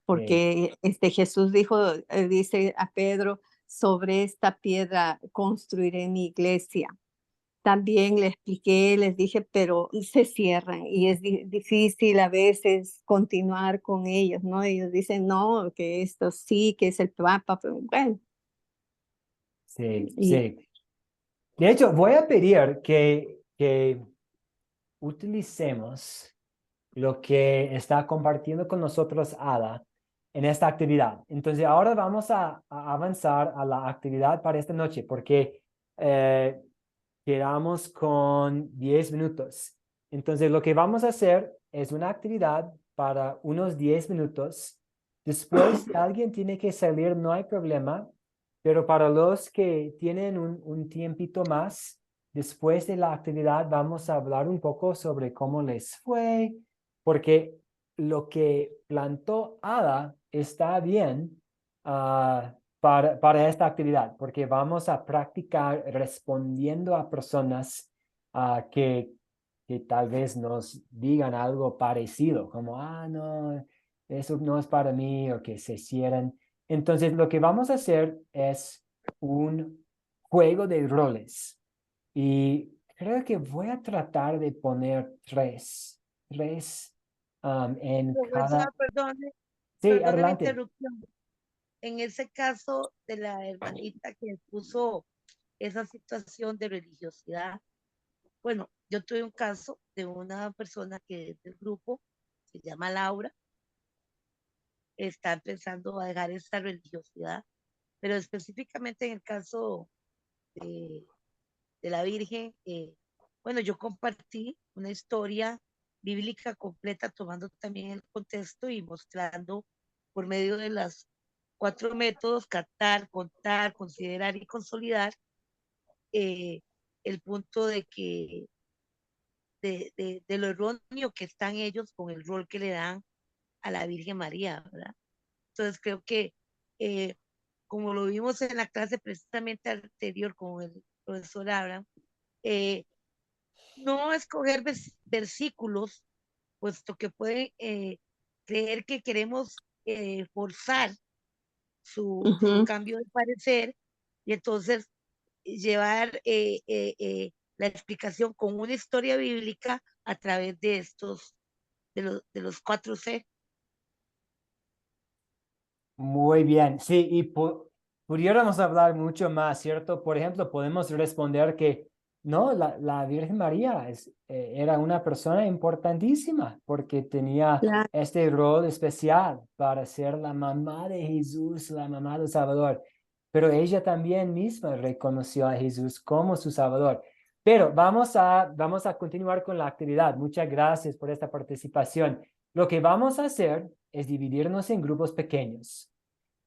Porque Jesús dice a Pedro, sobre esta piedra construiré mi iglesia. También le expliqué, les dije, pero se cierran y es difícil a veces continuar con ellos, ¿no? Ellos dicen, no, que esto sí, que es el papa, pero bueno. Sí, Y, sí. De hecho, voy a pedir que utilicemos lo que está compartiendo con nosotros Ada en esta actividad. Entonces, ahora vamos a avanzar a la actividad para esta noche, porque quedamos con 10 minutos. Entonces, lo que vamos a hacer es una actividad para unos 10 minutos. Después, si alguien tiene que salir, no hay problema, pero para los que tienen un tiempito más, después de la actividad vamos a hablar un poco sobre cómo les fue, porque lo que plantó Ada está bien para esta actividad, porque vamos a practicar respondiendo a personas que tal vez nos digan algo parecido, como, no, eso no es para mí, o que se cierren. Entonces, lo que vamos a hacer es un juego de roles. Y creo que voy a tratar de poner tres en cada... Profesor, Sí, perdone la adelante. interrupción. En ese caso de la hermanita que puso esa situación de religiosidad, bueno, yo tuve un caso de una persona que es del grupo, se llama Laura, está empezando a dejar esta religiosidad, pero específicamente en el caso de la Virgen, bueno, yo compartí una historia bíblica completa, tomando también el contexto y mostrando por medio de las 4 métodos, captar, contar, considerar y consolidar, el punto de que de lo erróneo que están ellos con el rol que le dan a la Virgen María, ¿verdad? Entonces creo que como lo vimos en la clase precisamente anterior con el profesor Abraham, no escoger versículos, puesto que pueden creer que queremos forzar su cambio de parecer y entonces llevar la explicación con una historia bíblica a través de estos, de los 4C. Muy bien, sí, y pudiéramos hablar mucho más, ¿cierto? Por ejemplo, podemos responder que no, la Virgen María era una persona importantísima porque tenía claro. este rol especial para ser la mamá de Jesús, la mamá del Salvador. Pero ella también misma reconoció a Jesús como su Salvador. Pero vamos a continuar con la actividad. Muchas gracias por esta participación. Lo que vamos a hacer es dividirnos en grupos pequeños.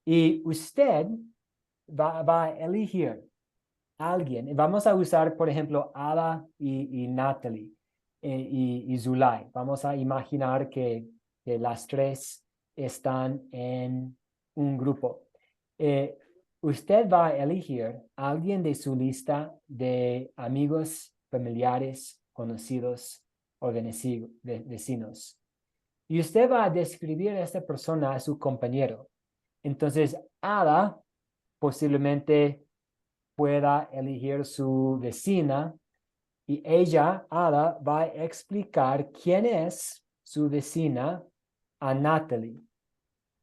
Y usted va a elegir a alguien. Vamos a usar, por ejemplo, Ada y Natalie y Zulay. Vamos a imaginar que las tres están en un grupo. Usted va a elegir a alguien de su lista de amigos, familiares, conocidos o vecinos. Y usted va a describir a esta persona a su compañero. Entonces, Ada posiblemente pueda elegir su vecina y ella, Ada, va a explicar quién es su vecina a Natalie.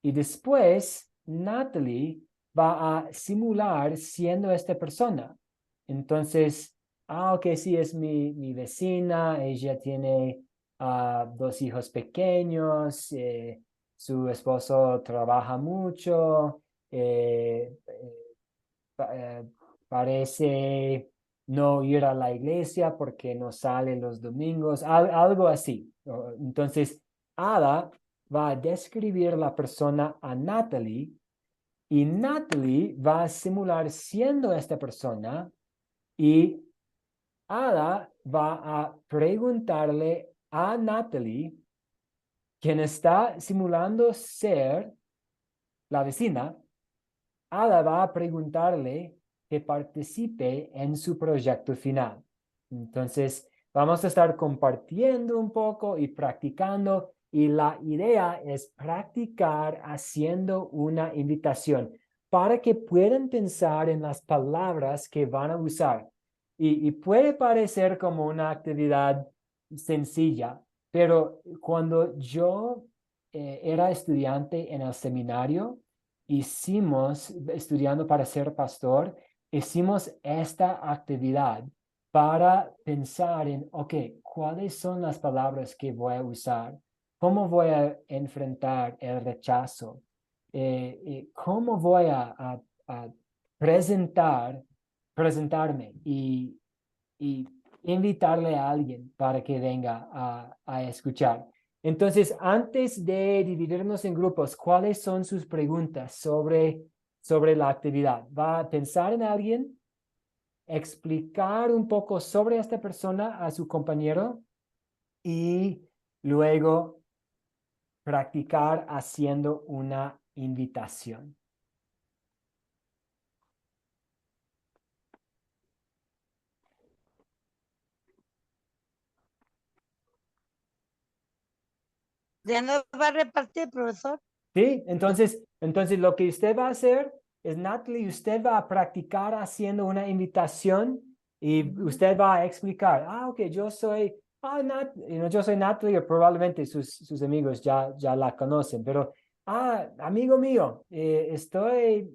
Y después, Natalie va a simular siendo esta persona. Entonces, ok, sí, es mi vecina, ella tiene 2 hijos pequeños, su esposo trabaja mucho, parece no ir a la iglesia porque no sale los domingos, algo así. Entonces, Ada va a describir la persona a Natalie y Natalie va a simular siendo esta persona y Ada va a preguntarle a Natalie, quien está simulando ser la vecina, Ada va a preguntarle que participe en su proyecto final. Entonces, vamos a estar compartiendo un poco y practicando. Y la idea es practicar haciendo una invitación para que puedan pensar en las palabras que van a usar. Y puede parecer como una actividad sencilla, pero cuando yo era estudiante en el seminario, estudiando para ser pastor, hicimos esta actividad para pensar en, ok, ¿cuáles son las palabras que voy a usar? ¿Cómo voy a enfrentar el rechazo? ¿Cómo voy a presentarme y invitarle a alguien para que venga a escuchar? Entonces, antes de dividirnos en grupos, ¿cuáles son sus preguntas sobre la actividad? ¿Va a pensar en alguien? ¿Explicar un poco sobre esta persona a su compañero? Y luego practicar haciendo una invitación. ¿Ya nos va a repartir, profesor? Sí, entonces lo que usted va a hacer es, Natalie, usted va a practicar haciendo una invitación y usted va a explicar, ok, yo soy Natalie, o probablemente sus amigos ya la conocen, pero, amigo mío, estoy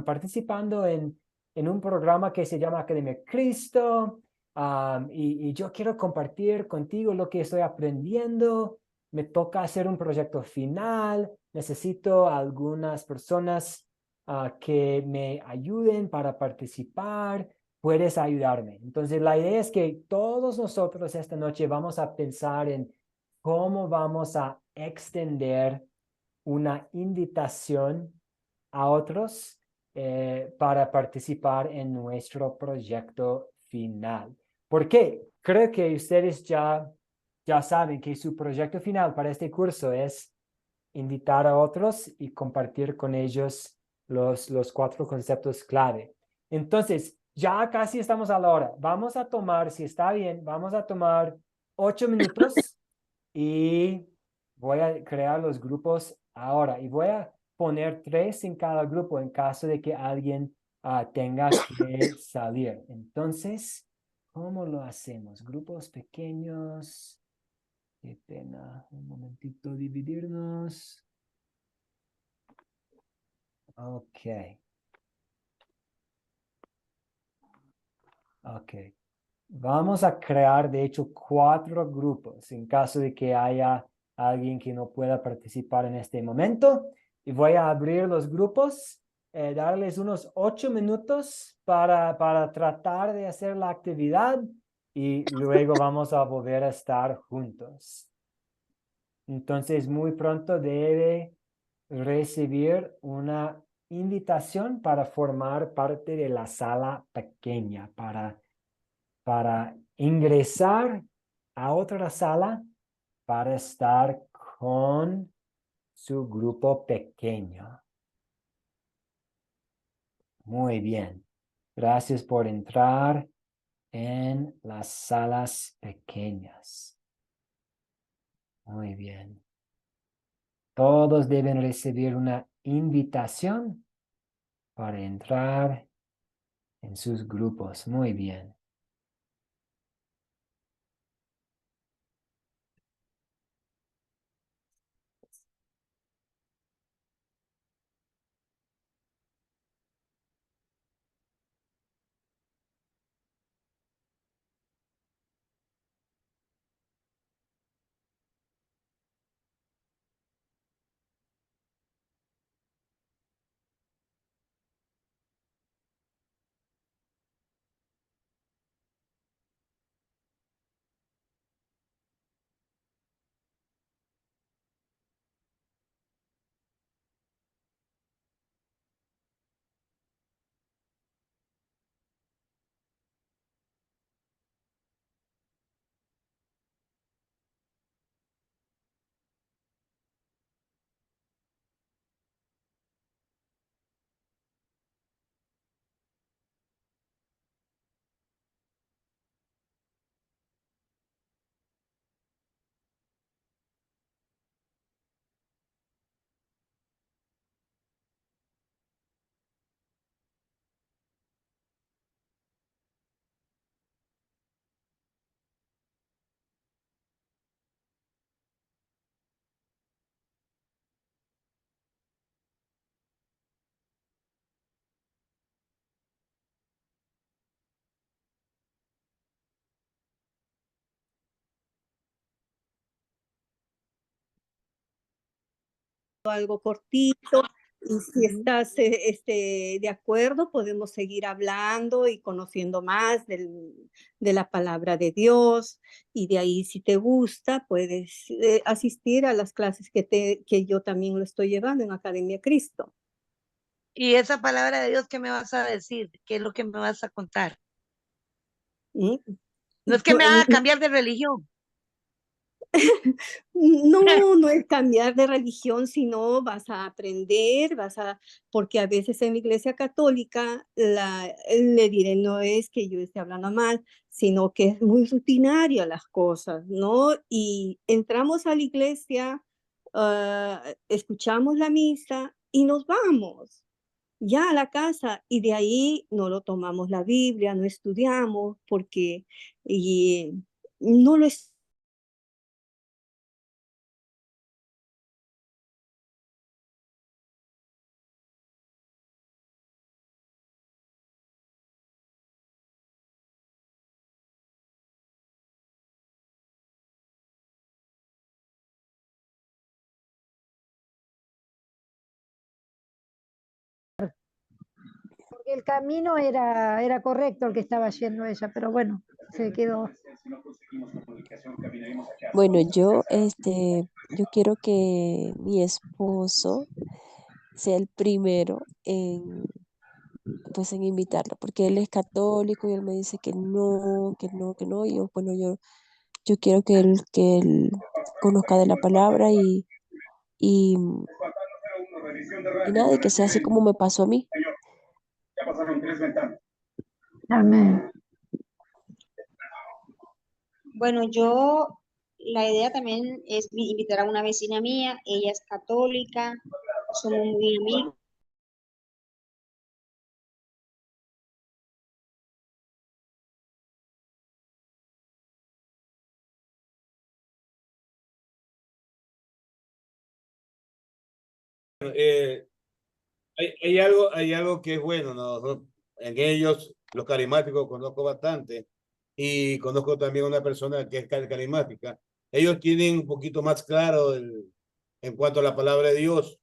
participando en un programa que se llama Academia Cristo, y yo quiero compartir contigo lo que estoy aprendiendo. Me toca hacer un proyecto final, necesito algunas personas que me ayuden para participar, puedes ayudarme. Entonces, la idea es que todos nosotros esta noche vamos a pensar en cómo vamos a extender una invitación a otros para participar en nuestro proyecto final. ¿Por qué? Creo que ustedes ya saben que su proyecto final para este curso es invitar a otros y compartir con ellos los 4 conceptos clave. Entonces, ya casi estamos a la hora. Vamos a tomar, si está bien, vamos a tomar 8 minutos y voy a crear los grupos ahora. Y voy a poner 3 en cada grupo en caso de que alguien tenga que salir. Entonces, ¿cómo lo hacemos? Grupos pequeños. Qué pena. Un momentito, dividirnos. Ok. Ok. Vamos a crear, de hecho, 4 grupos en caso de que haya alguien que no pueda participar en este momento. Y voy a abrir los grupos, darles unos 8 minutos para tratar de hacer la actividad y luego vamos a volver a estar juntos. Entonces, muy pronto debe recibir una invitación para formar parte de la sala pequeña, para ingresar a otra sala para estar con su grupo pequeño. Muy bien. Gracias por entrar en las salas pequeñas. Muy bien. todos deben recibir una invitación para entrar en sus grupos. Muy bien. Algo cortito, y si estás de acuerdo, podemos seguir hablando y conociendo más de la palabra de Dios, y de ahí, si te gusta, puedes asistir a las clases que yo también lo estoy llevando en Academia Cristo. Y esa palabra de Dios, ¿qué me vas a decir? ¿Qué es lo que me vas a contar? ¿Mm? No es que me haga cambiar de religión. No, no es cambiar de religión, sino vas a aprender, porque a veces en la iglesia católica le diré, no es que yo esté hablando mal, sino que es muy rutinaria las cosas, ¿no? Y entramos a la iglesia, escuchamos la misa y nos vamos ya a la casa, y de ahí no lo tomamos la Biblia, no estudiamos, porque no lo es. Porque el camino era correcto el que estaba yendo ella, pero bueno, se quedó. Bueno, yo quiero que mi esposo sea el primero pues en invitarlo, porque él es católico y él me dice que no, que no, que no, y yo, bueno, yo quiero que él conozca de la palabra y, y nada, y que sea así como me pasó a mí. Amén. Bueno, la idea también es invitar a una vecina mía, ella es católica, somos muy amigos. Hay algo que es bueno, ¿no? En ellos, los carismáticos, conozco bastante y conozco también una persona que es carismática. Ellos tienen un poquito más claro en cuanto a la palabra de Dios.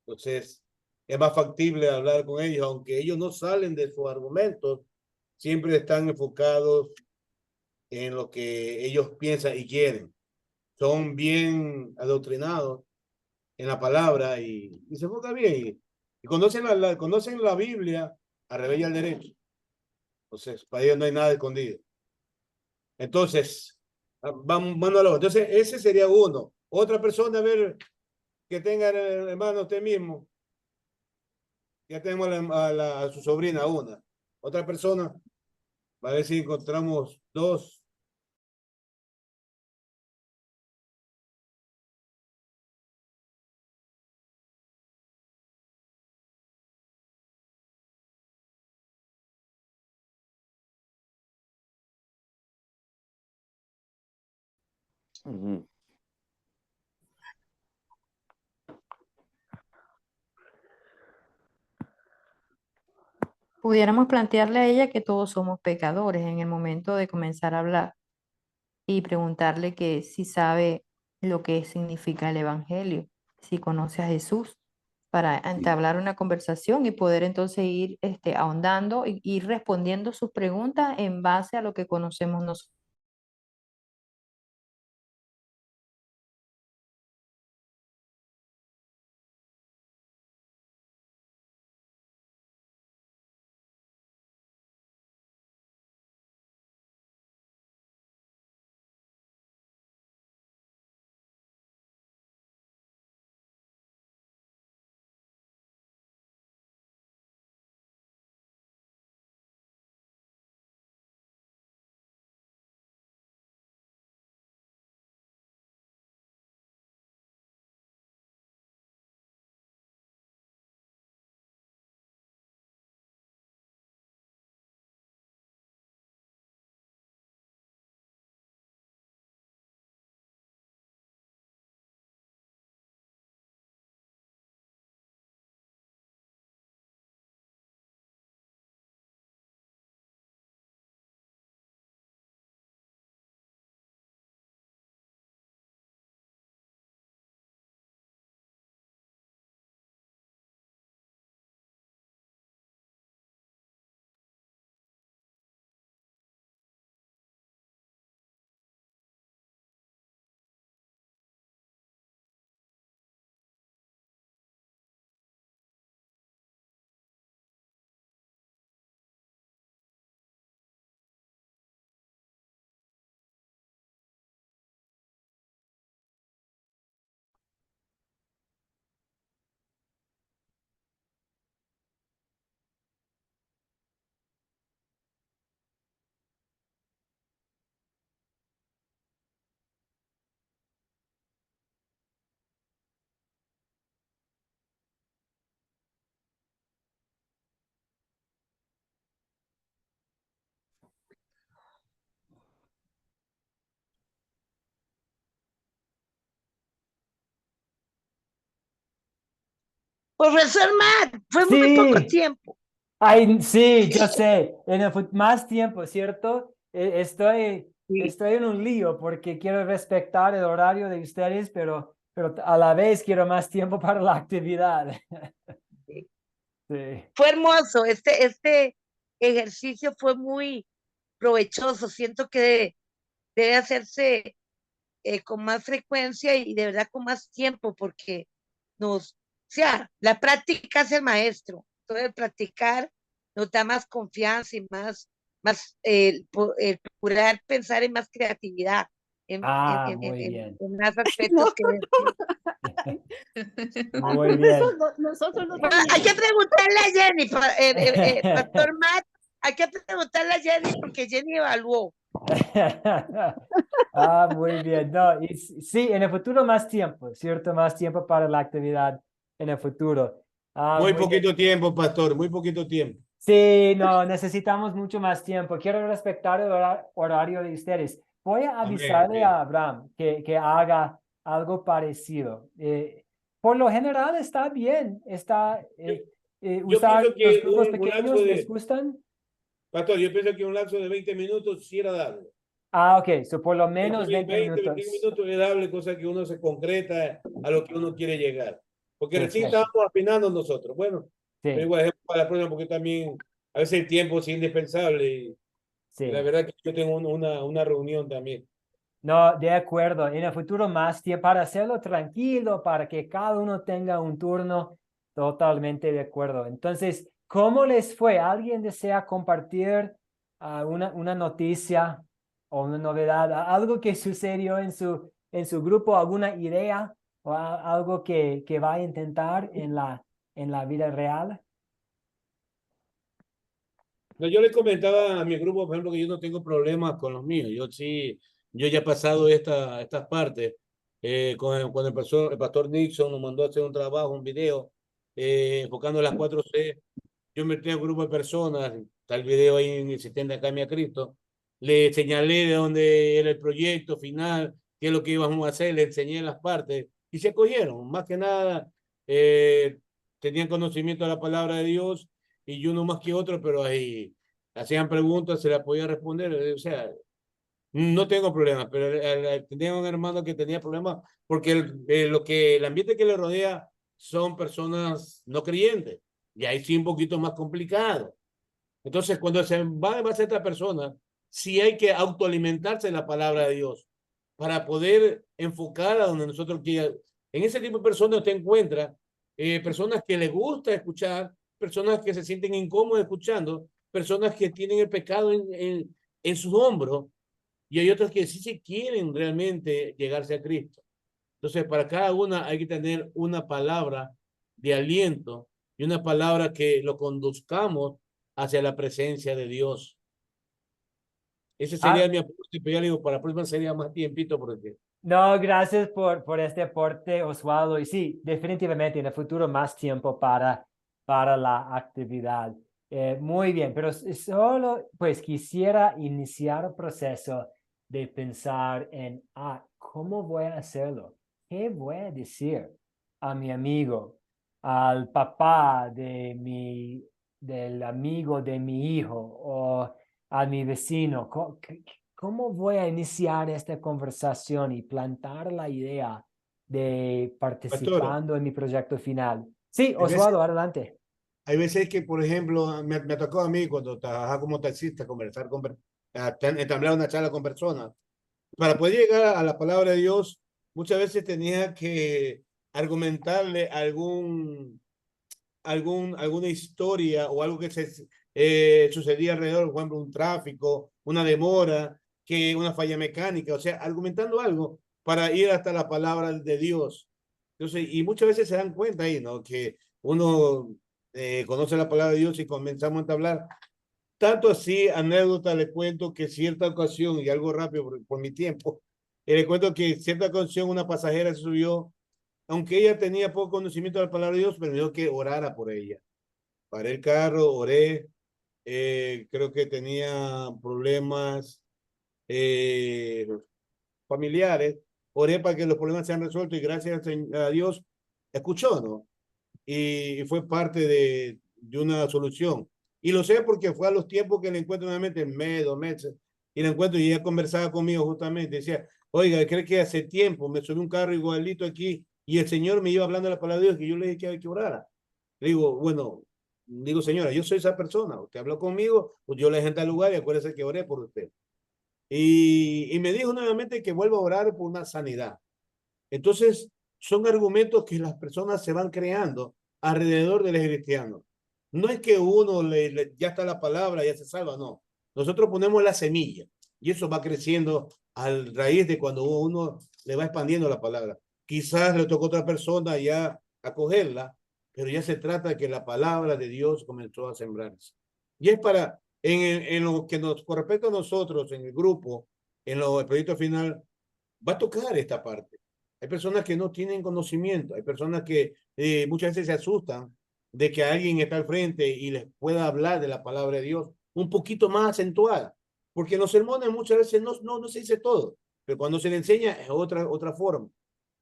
Entonces, es más factible hablar con ellos, aunque ellos no salen de sus argumentos, siempre están enfocados en lo que ellos piensan y quieren. Son bien adoctrinados en la palabra y se enfocan bien. Y conocen conocen la Biblia al revés y al derecho. Entonces, para ellos no hay nada escondido. Entonces, vamos a lo. Entonces, ese sería uno. Otra persona, a ver, que tenga, hermano, usted mismo. Ya tenemos a su sobrina, una. Otra persona, a ver si encontramos dos. Ujú. Pudiéramos plantearle a ella que todos somos pecadores en el momento de comenzar a hablar y preguntarle que si sabe lo que significa el Evangelio, si conoce a Jesús, para entablar una conversación y poder entonces ir ahondando y ir respondiendo sus preguntas en base a lo que conocemos nosotros. Profesor Matt, fue muy poco Sí, tiempo. ay, sí, yo sé, más tiempo, ¿cierto? Estoy en un lío porque quiero respetar el horario de ustedes, pero a la vez quiero más tiempo para la actividad. Sí. Sí. Fue hermoso, este ejercicio fue muy provechoso. Siento que debe hacerse con más frecuencia y de verdad con más tiempo, porque o sea, la práctica es el maestro. Entonces, el practicar nos da más confianza y más el procurar pensar en más creatividad, Ah, muy bien. en más No. aspectos que Muy bien. Nosotros no Bueno, hay que preguntarle a Jenny, Pastor Matt, hay que preguntarle a Jenny porque Jenny evaluó. Ah, muy bien. No, y sí, en el futuro más tiempo, ¿cierto? Más tiempo para la actividad en el futuro. Ah, Muy muy bien. poquito tiempo, pastor, muy poquito tiempo. Sí, no, necesitamos mucho más tiempo. Quiero respetar el horario de ustedes. Voy a Amén, avisarle amén. a Abraham que haga algo parecido. Por lo general está bien. Yo Usar pienso los que grupos un lapso pequeños, ¿les de, gustan? pastor, yo pienso que un lapso de 20 minutos sí era dable. Ah, ok. So por lo menos 20, 20 25 minutos. minutos es dable, cosa que uno se concreta a lo que uno quiere llegar. Porque recién Perfecto. estábamos afinando nosotros. Bueno, pero Sí, igual es para la próxima, porque también a veces el tiempo es indispensable y la sí. verdad que yo tengo una reunión también. No, de acuerdo. En el futuro más tiempo para hacerlo tranquilo, para que cada uno tenga un turno. Totalmente de acuerdo. Entonces, ¿cómo les fue? ¿Alguien desea compartir una noticia o una novedad? ¿Algo que sucedió en su grupo? ¿Alguna idea o algo que va a intentar en la vida real? No, yo le comentaba a mi grupo, por ejemplo, que yo no tengo problemas con los míos. Yo sí, yo ya he pasado estas partes. Cuando el pastor Nixon nos mandó a hacer un trabajo, un video, enfocando en las 4C, yo metí a un grupo de personas, está el video ahí en el sistema de Academia Cristo, le señalé de dónde era el proyecto final, qué es lo que íbamos a hacer, le enseñé las partes y se acogieron. Más que nada, tenían conocimiento de la palabra de Dios y uno más que otro, pero ahí hacían preguntas, se las podía responder. O sea, no tengo problemas, pero tenía un hermano que tenía problemas porque el ambiente que le rodea son personas no creyentes. Y ahí sí un poquito más complicado. Entonces, cuando se va a ser esta persona, sí hay que autoalimentarse de la palabra de Dios para poder enfocar a donde nosotros queramos. En ese tipo de personas usted encuentra personas que les gusta escuchar, personas que se sienten incómodas escuchando, personas que tienen el pecado en sus hombros, y hay otras que sí se quieren realmente llegarse a Cristo. Entonces, para cada una hay que tener una palabra de aliento y una palabra que lo conduzcamos hacia la presencia de Dios. Ese sería mi aporte, pero ya digo, para la próxima sería más tiempito porque... No, gracias por este aporte, Osvaldo. Y sí, definitivamente en el futuro más tiempo para la actividad. Muy bien, pero solo pues quisiera iniciar el proceso de pensar en, ¿cómo voy a hacerlo? ¿Qué voy a decir a mi amigo, al papá del amigo de mi hijo o a mi vecino? ¿Cómo voy a iniciar esta conversación y plantar la idea de participando en mi proyecto final? Sí, Osvaldo, adelante. Hay veces que, por ejemplo, me tocó a mí cuando trabajaba como taxista conversar entablar una charla con personas. Para poder llegar a la palabra de Dios, muchas veces tenía que argumentarle alguna historia o algo que sucedía alrededor, por ejemplo, un tráfico, una demora, una falla mecánica, o sea, argumentando algo para ir hasta la palabra de Dios. Entonces, y muchas veces se dan cuenta ahí, ¿no? Que uno conoce la palabra de Dios y comenzamos a hablar. Tanto así, anécdota, le cuento que cierta ocasión, y algo rápido por mi tiempo, le cuento que cierta ocasión una pasajera se subió, aunque ella tenía poco conocimiento de la palabra de Dios, pero me dijo que orara por ella. Paré el carro, oré, creo que tenía problemas familiares, oré para que los problemas sean resueltos y gracias a Dios escuchó, ¿no? Y fue parte de una solución. Y lo sé porque fue a los tiempos que le encuentro nuevamente, en mes, 2 meses, y le encuentro y ella conversaba conmigo justamente, decía, oiga, creo que hace tiempo me subí un carro igualito aquí y el Señor me iba hablando de la palabra de Dios que yo le dije que había que orar. Le digo, bueno, digo, señora, yo soy esa persona, usted habló conmigo, pues yo le gente al lugar y acuérdese que oré por usted. Y me dijo nuevamente que vuelva a orar por una sanidad. Entonces, son argumentos que las personas se van creando alrededor del cristiano. No es que uno ya está la palabra, ya se salva, no. Nosotros ponemos la semilla y eso va creciendo a raíz de cuando uno le va expandiendo la palabra. Quizás le tocó a otra persona ya acogerla, pero ya se trata de que la palabra de Dios comenzó a sembrarse. Y es para, en lo que nos corresponde a nosotros, en el grupo, en el proyecto final, va a tocar esta parte. Hay personas que no tienen conocimiento, hay personas que muchas veces se asustan de que alguien está al frente y les pueda hablar de la palabra de Dios un poquito más acentuada, porque en los sermones muchas veces no se dice todo, pero cuando se le enseña es otra forma.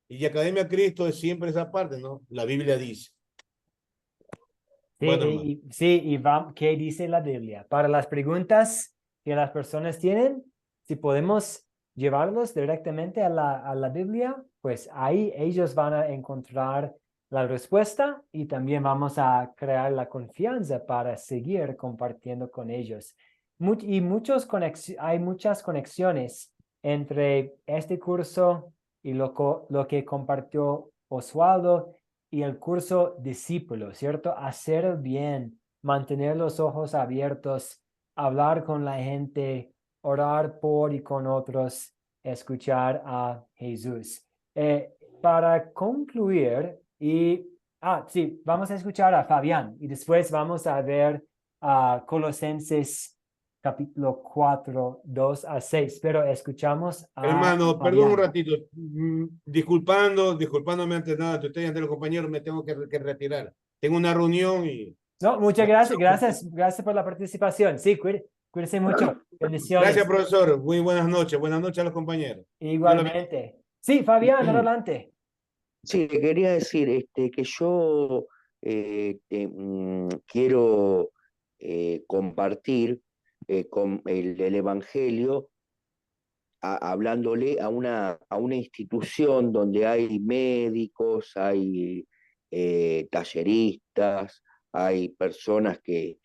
Y Academia Cristo es siempre esa parte, ¿no? La Biblia dice. Sí, Bueno, ¿qué dice la Biblia? Para las preguntas que las personas tienen, si podemos llevarlos directamente a la Biblia, pues ahí ellos van a encontrar la respuesta y también vamos a crear la confianza para seguir compartiendo con ellos. Hay muchas conexiones entre este curso y lo que compartió Osvaldo y el curso discípulo, ¿cierto? Hacer el bien, mantener los ojos abiertos, hablar con la gente, orar por y con otros, escuchar a Jesús. Para concluir, sí, vamos a escuchar a Fabián y después vamos a ver a Colosenses capítulo 4, 2-6, pero escuchamos a hermano, Fabián. perdón un ratito, disculpándome antes de nada, de usted y ante los compañeros, me tengo que retirar. Tengo una reunión y... No, muchas gracias por la participación. Sí, Cuídense mucho. Bendiciones. Gracias, profesor. Muy buenas noches. Buenas noches a los compañeros. Igualmente. Sí, Fabián, adelante. Sí, quería decir que yo quiero compartir con el Evangelio hablándole a una institución donde hay médicos, hay talleristas, hay personas que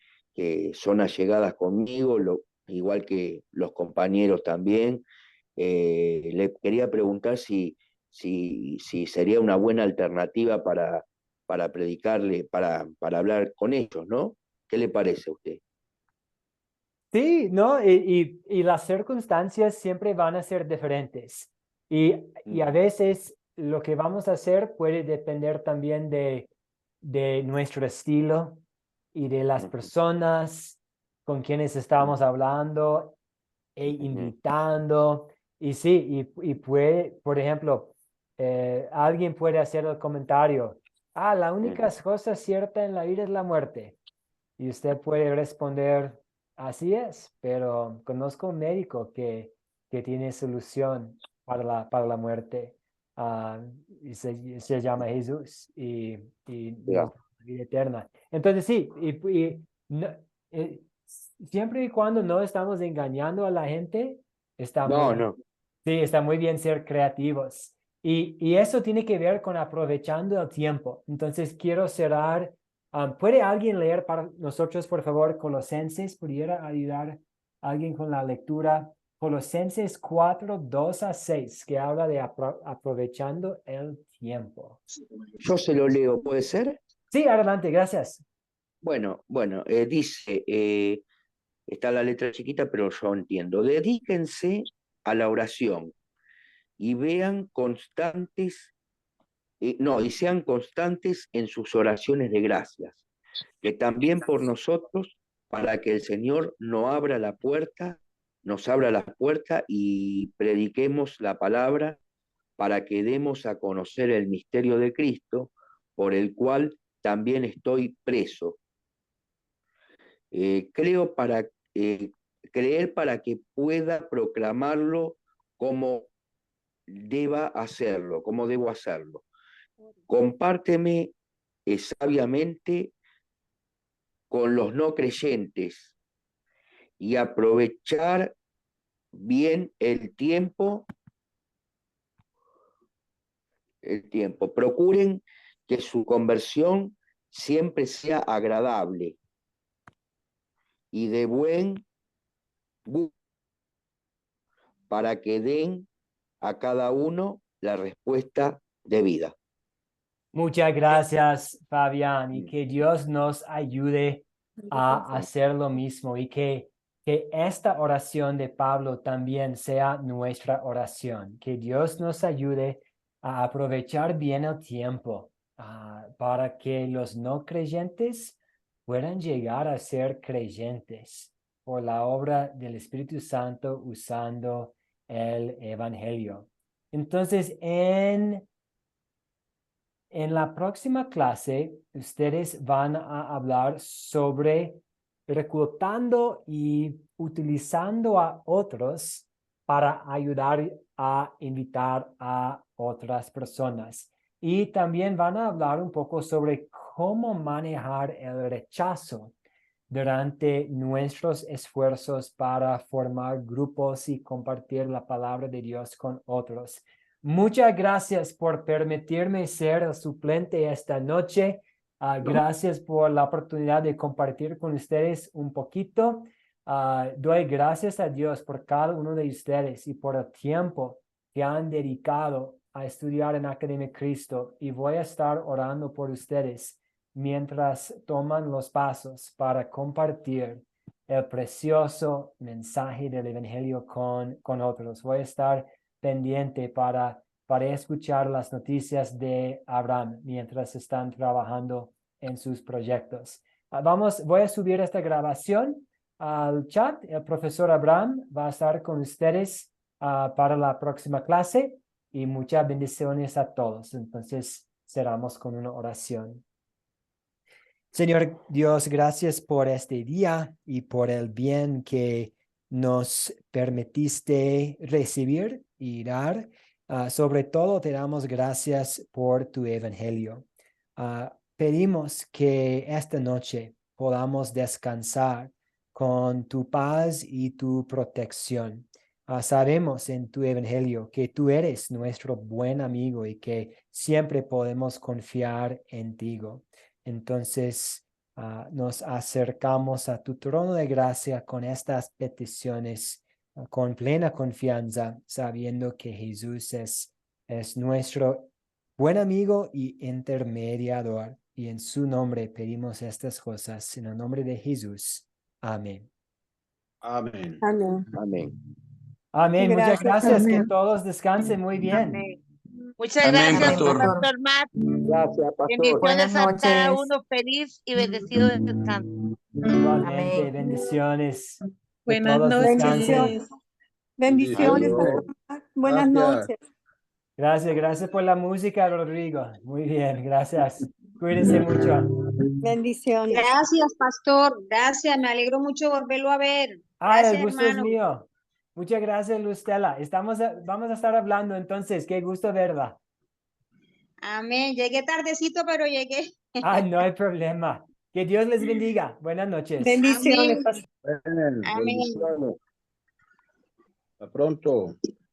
son allegadas conmigo, igual que los compañeros también. Le quería preguntar si sería una buena alternativa para predicarle, para hablar con ellos, ¿no? ¿Qué le parece a usted? Sí, ¿no? Y las circunstancias siempre van a ser diferentes. Y a veces lo que vamos a hacer puede depender también de nuestro estilo y de las personas con quienes estamos hablando e invitando. Y sí, y puede, por ejemplo, alguien puede hacer el comentario, la única cosa cierta en la vida es la muerte. Y usted puede responder, así es, pero conozco un médico que tiene solución para la muerte. Y se llama Jesús y nos da la vida eterna. Entonces sí, siempre y cuando no estamos engañando a la gente, está sí, está muy bien ser creativos. Y eso tiene que ver con aprovechando el tiempo. Entonces quiero cerrar. ¿Puede alguien leer para nosotros, por favor, Colosenses? ¿Pudiera ayudar a alguien con la lectura? Colosenses 4, 2-6, que habla de aprovechando el tiempo. Yo se lo leo, ¿puede ser? Sí, adelante, gracias. Bueno, dice, está la letra chiquita, pero yo entiendo. Dedíquense a la oración y vean constantes, y sean constantes en sus oraciones de gracias, que también por nosotros, para que el Señor nos abra la puerta y prediquemos la palabra para que demos a conocer el misterio de Cristo, por el cual también estoy preso. Creer para que pueda proclamarlo como debo hacerlo. Compárteme sabiamente con los no creyentes y aprovechar bien el tiempo. Procuren que su conversión siempre sea agradable y de buen gusto, para que den a cada uno la respuesta debida. Muchas gracias, Fabián, y que Dios nos ayude a hacer lo mismo y que esta oración de Pablo también sea nuestra oración, que Dios nos ayude a aprovechar bien el tiempo para que los no creyentes puedan llegar a ser creyentes por la obra del Espíritu Santo usando el Evangelio. Entonces, en la próxima clase, ustedes van a hablar sobre reclutando y utilizando a otros para ayudar a invitar a otras personas. Y también van a hablar un poco sobre cómo manejar el rechazo durante nuestros esfuerzos para formar grupos y compartir la palabra de Dios con otros. Muchas gracias por permitirme ser el suplente esta noche. Gracias por la oportunidad de compartir con ustedes un poquito. Doy gracias a Dios por cada uno de ustedes y por el tiempo que han dedicado a estudiar en Academia Cristo, y voy a estar orando por ustedes mientras toman los pasos para compartir el precioso mensaje del Evangelio con otros. Voy a estar pendiente para escuchar las noticias de Abraham mientras están trabajando en sus proyectos. Voy a subir esta grabación al chat. El profesor Abraham va a estar con ustedes para la próxima clase, y muchas bendiciones a todos. Entonces, cerramos con una oración. Señor Dios, gracias por este día y por el bien que nos permitiste recibir y dar. Sobre todo te damos gracias por tu evangelio. Pedimos que esta noche podamos descansar con tu paz y tu protección. Sabemos en tu evangelio que tú eres nuestro buen amigo y que siempre podemos confiar en ti. Entonces, nos acercamos a tu trono de gracia con estas peticiones, con plena confianza, sabiendo que Jesús es nuestro buen amigo y intermediador. Y en su nombre pedimos estas cosas, en el nombre de Jesús. Amén. Amén. Amén. Amén. Amén. Muchas gracias. Que Amén. todos descansen muy bien. Amén. Muchas Amén, gracias, pastor. Pastor Matt. Gracias, pastor. Bendiciones Buenas a cada noches. uno. Feliz y bendecido descanso. Igualmente, Amén. bendiciones. Que Buenas todos descansen. noches. Bendiciones. Adiós. Buenas Gracias. noches. Gracias por la música, Rodrigo. Muy bien, gracias. Cuídense mucho. Bendiciones. Gracias, pastor. Gracias. Me alegro mucho volverlo a ver. El Gracias, gusto hermano. es mío. Muchas gracias, Lustela. Vamos a estar hablando entonces. Qué gusto verla. Amén. Llegué tardecito, pero llegué. No hay problema. Que Dios les bendiga. Buenas noches. Bendiciones, Amén. pastor. Amén. Amén. Bendiciones. Hasta pronto.